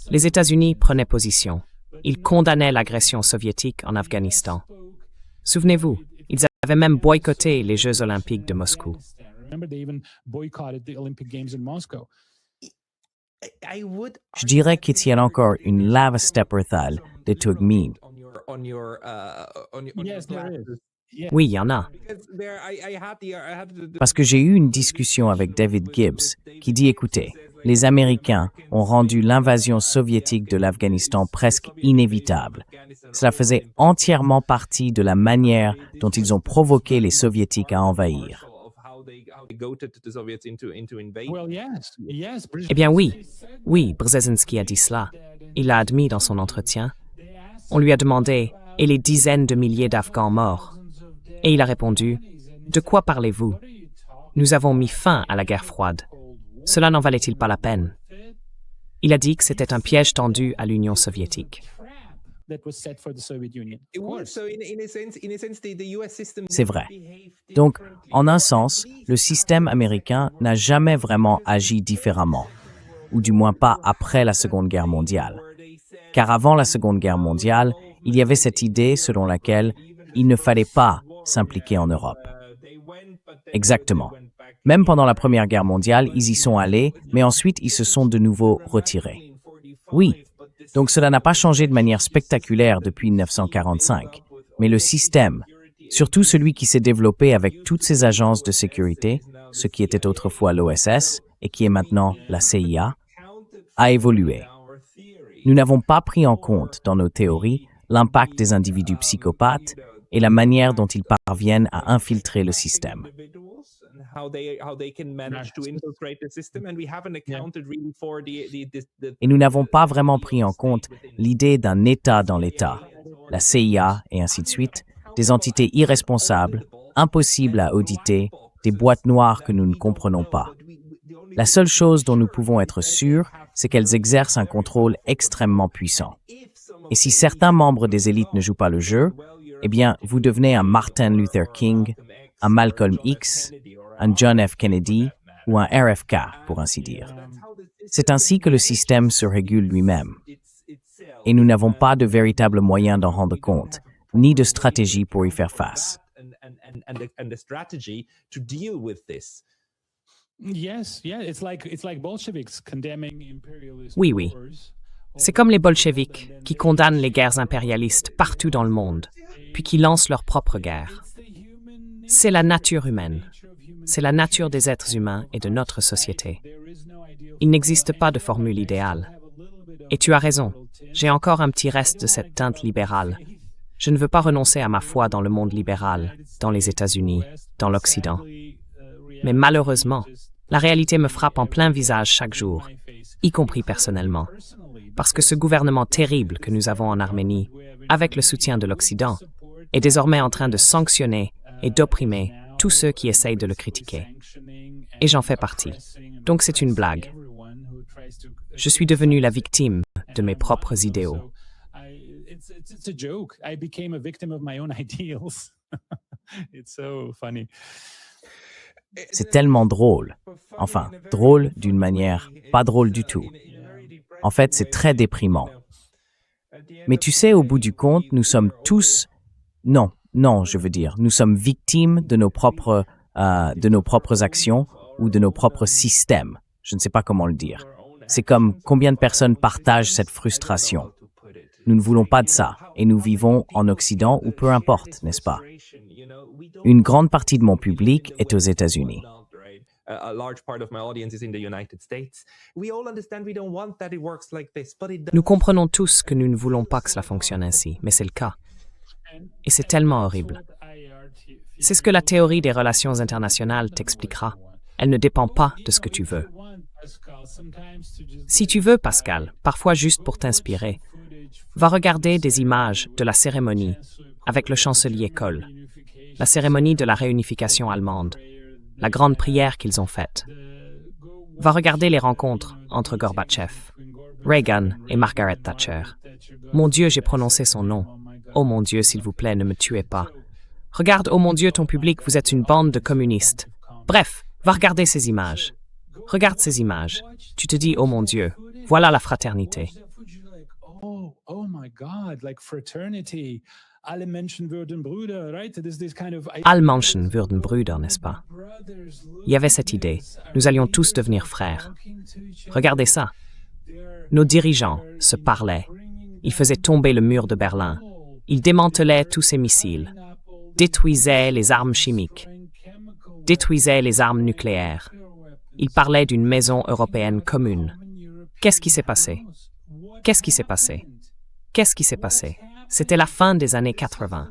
Speaker 2: Les États-Unis prenaient position. Ils condamnaient l'agression soviétique en Afghanistan. Souvenez-vous, ils avaient même boycotté les Jeux olympiques de Moscou.
Speaker 1: Je dirais qu'il y a encore une lave stepperthal de Tugmin.
Speaker 2: Oui, il y en a.
Speaker 1: Parce que j'ai eu une discussion avec David Gibbs qui dit, écoutez, les Américains ont rendu l'invasion soviétique de l'Afghanistan presque inévitable. Cela faisait entièrement partie de la manière dont ils ont provoqué les Soviétiques à envahir.
Speaker 2: Eh bien oui, Brzezinski a dit cela. Il l'a admis dans son entretien. On lui a demandé « Et les dizaines de milliers d'Afghans morts ?» Et il a répondu « De quoi parlez-vous? Nous avons mis fin à la guerre froide. Cela n'en valait-il pas la peine ?» Il a dit que c'était un piège tendu à l'Union soviétique.
Speaker 1: C'est vrai. Donc, en un sens, le système américain n'a jamais vraiment agi différemment, ou du moins pas après la Seconde Guerre mondiale. Car avant la Seconde Guerre mondiale, il y avait cette idée selon laquelle il ne fallait pas s'impliquer en Europe. Exactement. Même pendant la Première Guerre mondiale, ils y sont allés, mais ensuite ils se sont de nouveau retirés. Oui, donc cela n'a pas changé de manière spectaculaire depuis 1945, mais le système, surtout celui qui s'est développé avec toutes ces agences de sécurité, ce qui était autrefois l'OSS et qui est maintenant la CIA, a évolué. Nous n'avons pas pris en compte dans nos théories l'impact des individus psychopathes et la manière dont ils parviennent à infiltrer le système. Et nous n'avons pas vraiment pris en compte l'idée d'un État dans l'État, la CIA et ainsi de suite, des entités irresponsables, impossibles à auditer, des boîtes noires que nous ne comprenons pas. La seule chose dont nous pouvons être sûrs, c'est qu'elles exercent un contrôle extrêmement puissant. Et si certains membres des élites ne jouent pas le jeu, eh bien, vous devenez un Martin Luther King, un Malcolm X, un John F. Kennedy ou un RFK, pour ainsi dire. C'est ainsi que le système se régule lui-même. Et nous n'avons pas de véritable moyen d'en rendre compte, ni de stratégie pour y faire face.
Speaker 2: Oui. C'est comme les bolcheviks qui condamnent les guerres impérialistes partout dans le monde, puis qui lancent leur propre guerre. C'est la nature humaine. C'est la nature des êtres humains et de notre société. Il n'existe pas de formule idéale. Et tu as raison, j'ai encore un petit reste de cette teinte libérale. Je ne veux pas renoncer à ma foi dans le monde libéral, dans les États-Unis, dans l'Occident. Mais malheureusement, la réalité me frappe en plein visage chaque jour, y compris personnellement. Parce que ce gouvernement terrible que nous avons en Arménie, avec le soutien de l'Occident, est désormais en train de sanctionner et d'opprimer tous ceux qui essayent de le critiquer. Et j'en fais partie. Donc c'est une blague. Je suis devenu la victime de mes propres idéaux.
Speaker 3: It's a joke. I became a victim of my own ideals. It's so funny.
Speaker 1: C'est tellement drôle. Enfin, drôle d'une manière pas drôle du tout. En fait, c'est très déprimant. Mais tu sais, au bout du compte, nous sommes tous... Non, je veux dire, nous sommes victimes de nos propres actions ou de nos propres systèmes. Je ne sais pas comment le dire. C'est comme combien de personnes partagent cette frustration. Nous ne voulons pas de ça, et nous vivons en Occident ou peu importe, n'est-ce pas? Une grande partie de mon public est aux États-Unis.
Speaker 2: Nous comprenons tous que nous ne voulons pas que cela fonctionne ainsi, mais c'est le cas. Et c'est tellement horrible. C'est ce que la théorie des relations internationales t'expliquera. Elle ne dépend pas de ce que tu veux. Si tu veux, Pascal, parfois juste pour t'inspirer, va regarder des images de la cérémonie avec le chancelier Kohl, la cérémonie de la réunification allemande, la grande prière qu'ils ont faite. Va regarder les rencontres entre Gorbatchev, Reagan et Margaret Thatcher. Mon Dieu, j'ai prononcé son nom. Oh mon Dieu, s'il vous plaît, ne me tuez pas. Regarde, oh mon Dieu, ton public, vous êtes une bande de communistes. Bref, va regarder ces images. Regarde ces images. Tu te dis, oh mon Dieu, voilà la fraternité.
Speaker 3: Oh my God, like fraternity. Alle Menschen würden Brüder, right? This kind of...
Speaker 2: Alle Menschen würden Brüder, n'est-ce pas? Il y avait cette idée. Nous allions tous devenir frères. Regardez ça. Nos dirigeants se parlaient. Ils faisaient tomber le mur de Berlin. Ils démantelaient tous ces missiles. Détruisaient les armes chimiques. Détruisaient les armes nucléaires. Ils parlaient d'une maison européenne commune. Qu'est-ce qui s'est passé? Qu'est-ce qui s'est passé? Qu'est-ce qui s'est passé? C'était la fin des années 80.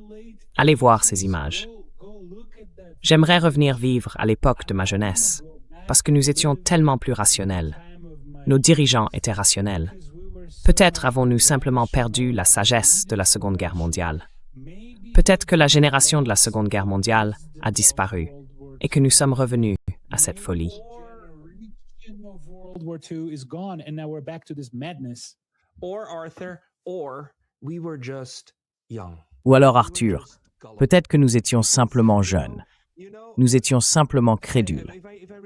Speaker 2: Allez voir ces images. J'aimerais revenir vivre à l'époque de ma jeunesse, parce que nous étions tellement plus rationnels. Nos dirigeants étaient rationnels. Peut-être avons-nous simplement perdu la sagesse de la Seconde Guerre mondiale. Peut-être que la génération de la Seconde Guerre mondiale a disparu et que nous sommes revenus à cette folie.
Speaker 3: World War II is gone and now we're back to this madness.
Speaker 4: Or Arthur, or we were just young.
Speaker 1: Ou alors Arthur, peut-être que nous étions simplement jeunes. Nous étions simplement crédules.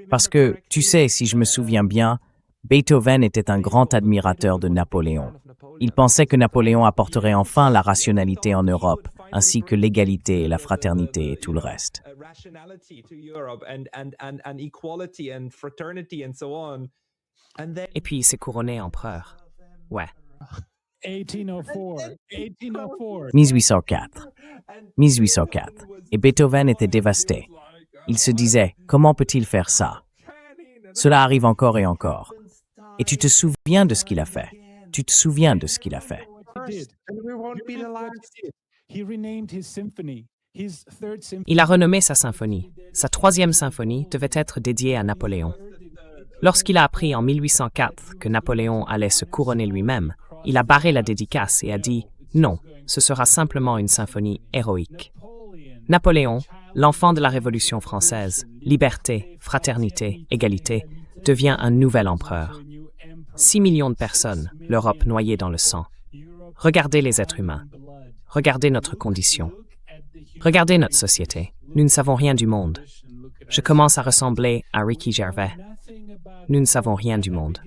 Speaker 1: Parce que, tu sais, si je me souviens bien, Beethoven était un grand admirateur de Napoléon. Il pensait que Napoléon apporterait enfin la rationalité en Europe, ainsi que l'égalité et la fraternité et tout le reste.
Speaker 2: Et puis il s'est couronné empereur. Ouais.
Speaker 3: 1804.
Speaker 1: 1804. 1804. Et Beethoven était dévasté. Il se disait, comment peut-il faire ça? Cela arrive encore et encore. Et tu te souviens de ce qu'il a fait. Tu te souviens de ce qu'il a fait.
Speaker 2: Il a renommé sa symphonie. Sa troisième symphonie devait être dédiée à Napoléon. Lorsqu'il a appris en 1804 que Napoléon allait se couronner lui-même, il a barré la dédicace et a dit « Non, ce sera simplement une symphonie héroïque ». Napoléon, l'enfant de la Révolution française, liberté, fraternité, égalité, devient un nouvel empereur. 6 millions de personnes, l'Europe noyée dans le sang. Regardez les êtres humains. Regardez notre condition. Regardez notre société. Nous ne savons rien du monde. Je commence à ressembler à Ricky Gervais. Nous ne savons rien du monde.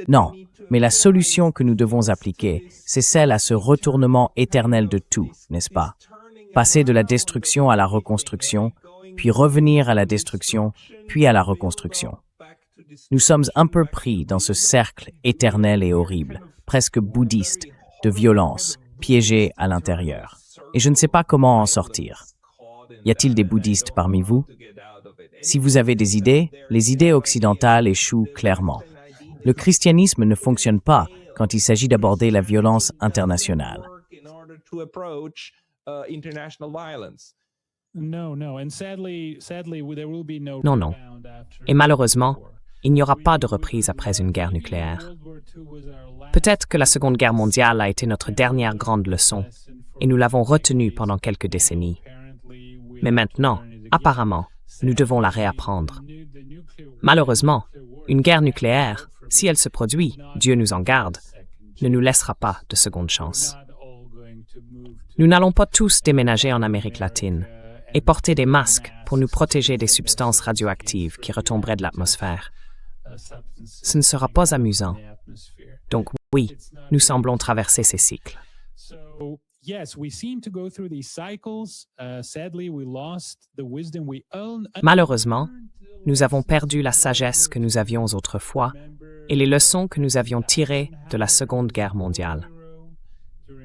Speaker 1: Non, mais la solution que nous devons appliquer, c'est celle à ce retournement éternel de tout, n'est-ce pas? Passer de la destruction à la reconstruction, puis revenir à la destruction, puis à la reconstruction. Nous sommes un peu pris dans ce cercle éternel et horrible, presque bouddhiste, de violence, piégés à l'intérieur. Et je ne sais pas comment en sortir. Y a-t-il des bouddhistes parmi vous? Si vous avez des idées, les idées occidentales échouent clairement. Le christianisme ne fonctionne pas quand il s'agit d'aborder la violence internationale.
Speaker 2: Non, non. Et malheureusement, il n'y aura pas de reprise après une guerre nucléaire. Peut-être que la Seconde Guerre mondiale a été notre dernière grande leçon, et nous l'avons retenue pendant quelques décennies. Mais maintenant, apparemment, nous devons la réapprendre. Malheureusement, une guerre nucléaire, si elle se produit, Dieu nous en garde, ne nous laissera pas de seconde chance. Nous n'allons pas tous déménager en Amérique latine et porter des masques pour nous protéger des substances radioactives qui retomberaient de l'atmosphère. Ce ne sera pas amusant. Donc oui, nous semblons traverser ces cycles. Malheureusement, nous avons perdu la sagesse que nous avions autrefois et les leçons que nous avions tirées de la Seconde Guerre mondiale.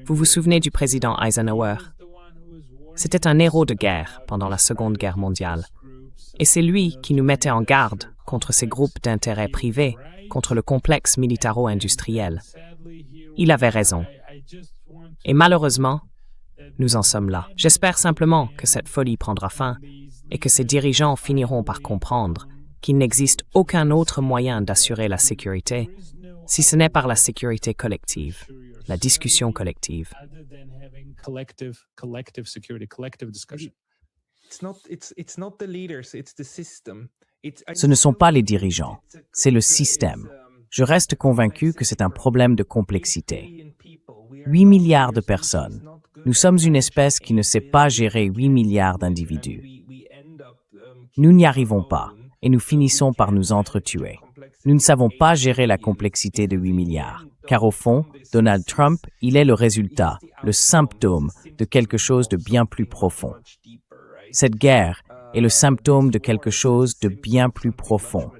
Speaker 2: Vous vous souvenez du président Eisenhower? C'était un héros de guerre pendant la Seconde Guerre mondiale. Et c'est lui qui nous mettait en garde contre ces groupes d'intérêts privés, contre le complexe militaro-industriel. Il avait raison. Et malheureusement, nous en sommes là. J'espère simplement que cette folie prendra fin et que ces dirigeants finiront par comprendre qu'il n'existe aucun autre moyen d'assurer la sécurité, si ce n'est par la sécurité collective, la discussion collective.
Speaker 1: Ce ne sont pas les dirigeants, c'est le système. Je reste convaincu que c'est un problème de complexité. 8 milliards de personnes. Nous sommes une espèce qui ne sait pas gérer 8 milliards d'individus. Nous n'y arrivons pas et nous finissons par nous entretuer. Nous ne savons pas gérer la complexité de 8 milliards, car au fond, Donald Trump, il est le résultat, le symptôme de quelque chose de bien plus profond. Cette guerre est le symptôme de quelque chose de bien plus profond.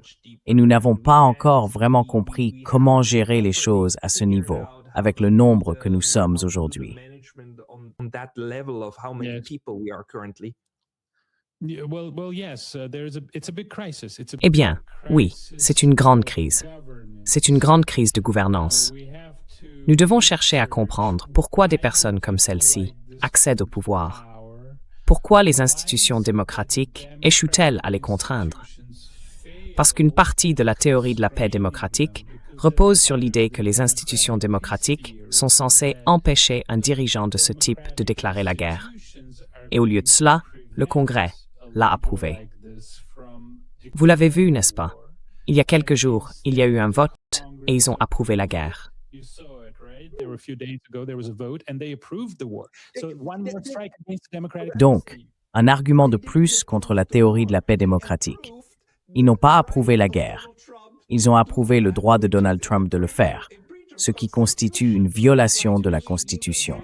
Speaker 1: Et nous n'avons pas encore vraiment compris comment gérer les choses à ce niveau, avec le nombre que nous sommes aujourd'hui.
Speaker 2: Eh bien, oui, c'est une grande crise. C'est une grande crise de gouvernance. Nous devons chercher à comprendre pourquoi des personnes comme celle-ci accèdent au pouvoir. Pourquoi les institutions démocratiques échouent-elles à les contraindre? Parce qu'une partie de la théorie de la paix démocratique repose sur l'idée que les institutions démocratiques sont censées empêcher un dirigeant de ce type de déclarer la guerre. Et au lieu de cela, le Congrès l'a approuvé. Vous l'avez vu, n'est-ce pas? Il y a quelques jours, il y a eu un vote et ils ont approuvé la guerre.
Speaker 1: Donc, un argument de plus contre la théorie de la paix démocratique. Ils n'ont pas approuvé la guerre. Ils ont approuvé le droit de Donald Trump de le faire, ce qui constitue une violation de la Constitution.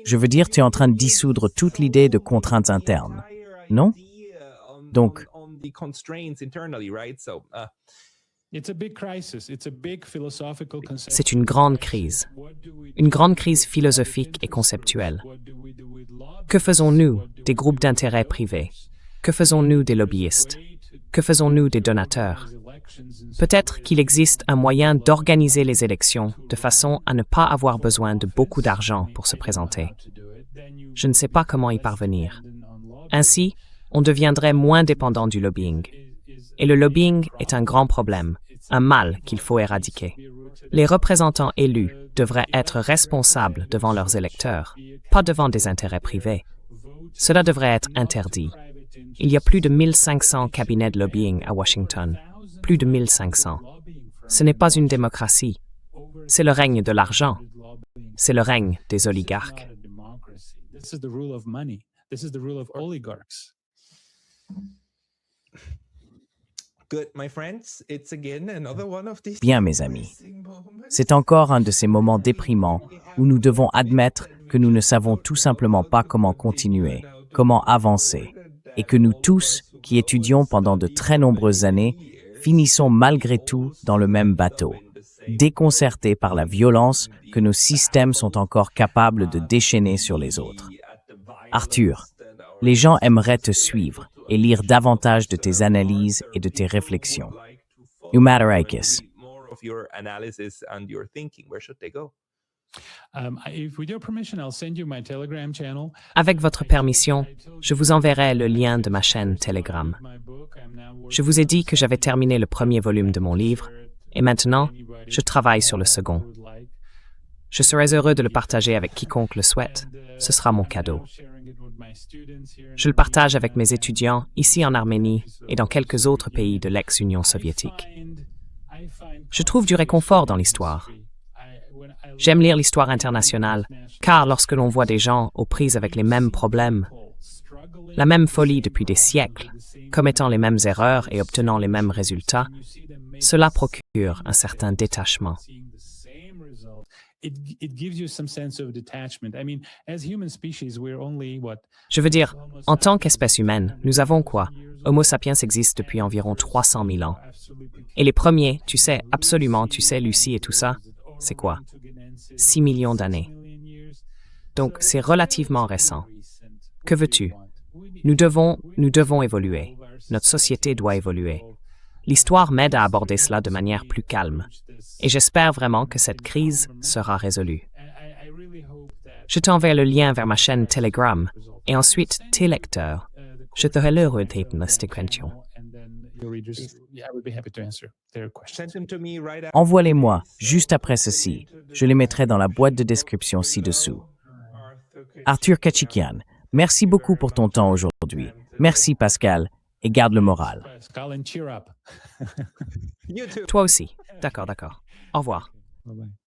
Speaker 1: Je veux dire, tu es en train de dissoudre toute l'idée de contraintes internes, non? Donc,
Speaker 2: c'est une grande crise philosophique et conceptuelle. Que faisons-nous des groupes d'intérêts privés? Que faisons-nous des lobbyistes? Que faisons-nous des donateurs? Peut-être qu'il existe un moyen d'organiser les élections de façon à ne pas avoir besoin de beaucoup d'argent pour se présenter. Je ne sais pas comment y parvenir. Ainsi, on deviendrait moins dépendant du lobbying. Et le lobbying est un grand problème, un mal qu'il faut éradiquer. Les représentants élus devraient être responsables devant leurs électeurs, pas devant des intérêts privés. Cela devrait être interdit. Il y a plus de 1500 cabinets de lobbying à Washington. Plus de 1500. Ce n'est pas une démocratie. C'est le règne de l'argent. C'est le règne des oligarques.
Speaker 1: Bien, mes amis, c'est encore un de ces moments déprimants où nous devons admettre que nous ne savons tout simplement pas comment continuer, comment avancer, et que nous tous, qui étudions pendant de très nombreuses années, finissons malgré tout dans le même bateau, déconcertés par la violence que nos systèmes sont encore capables de déchaîner sur les autres. Arthur, les gens aimeraient te suivre et lire davantage de tes analyses et de tes réflexions. Umaterakis,
Speaker 5: of your analysis and your thinking? Where should they go?
Speaker 3: If with your permission, I'll send you my Telegram channel.
Speaker 2: Avec votre permission, je vous enverrai le lien de ma chaîne Telegram. Je vous ai dit que j'avais terminé le premier volume de mon livre et maintenant, je travaille sur le second. Je serais heureux de le partager avec quiconque le souhaite. Ce sera mon cadeau. Je le partage avec mes étudiants ici en Arménie et dans quelques autres pays de l'ex-Union soviétique. Je trouve du réconfort dans l'histoire. J'aime lire l'histoire internationale, car lorsque l'on voit des gens aux prises avec les mêmes problèmes, la même folie depuis des siècles, commettant les mêmes erreurs et obtenant les mêmes résultats, cela procure un certain détachement. Je veux dire, en tant qu'espèce humaine, nous avons quoi? Homo sapiens existe depuis environ 300 000 ans. Et les premiers, tu sais, Lucie et tout ça, c'est quoi? 6 millions d'années. Donc, c'est relativement récent. Que veux-tu? Nous devons évoluer. Notre société doit évoluer. L'histoire m'aide à aborder cela de manière plus calme. Et j'espère vraiment que cette crise sera résolue. Je t'enverrai le lien vers ma chaîne Telegram et ensuite tes lecteurs. Je te heureux de cette question.
Speaker 5: Send them to me right after.
Speaker 1: Envoie-les-moi juste après ceci. Je les mettrai dans la boîte de description ci-dessous. Arthur Kachikian, merci beaucoup pour ton temps aujourd'hui. Merci Pascal, et garde le moral.
Speaker 3: Pascal, and cheer up.
Speaker 5: You too.
Speaker 2: Toi aussi. D'accord. Au revoir.
Speaker 3: Bye-bye.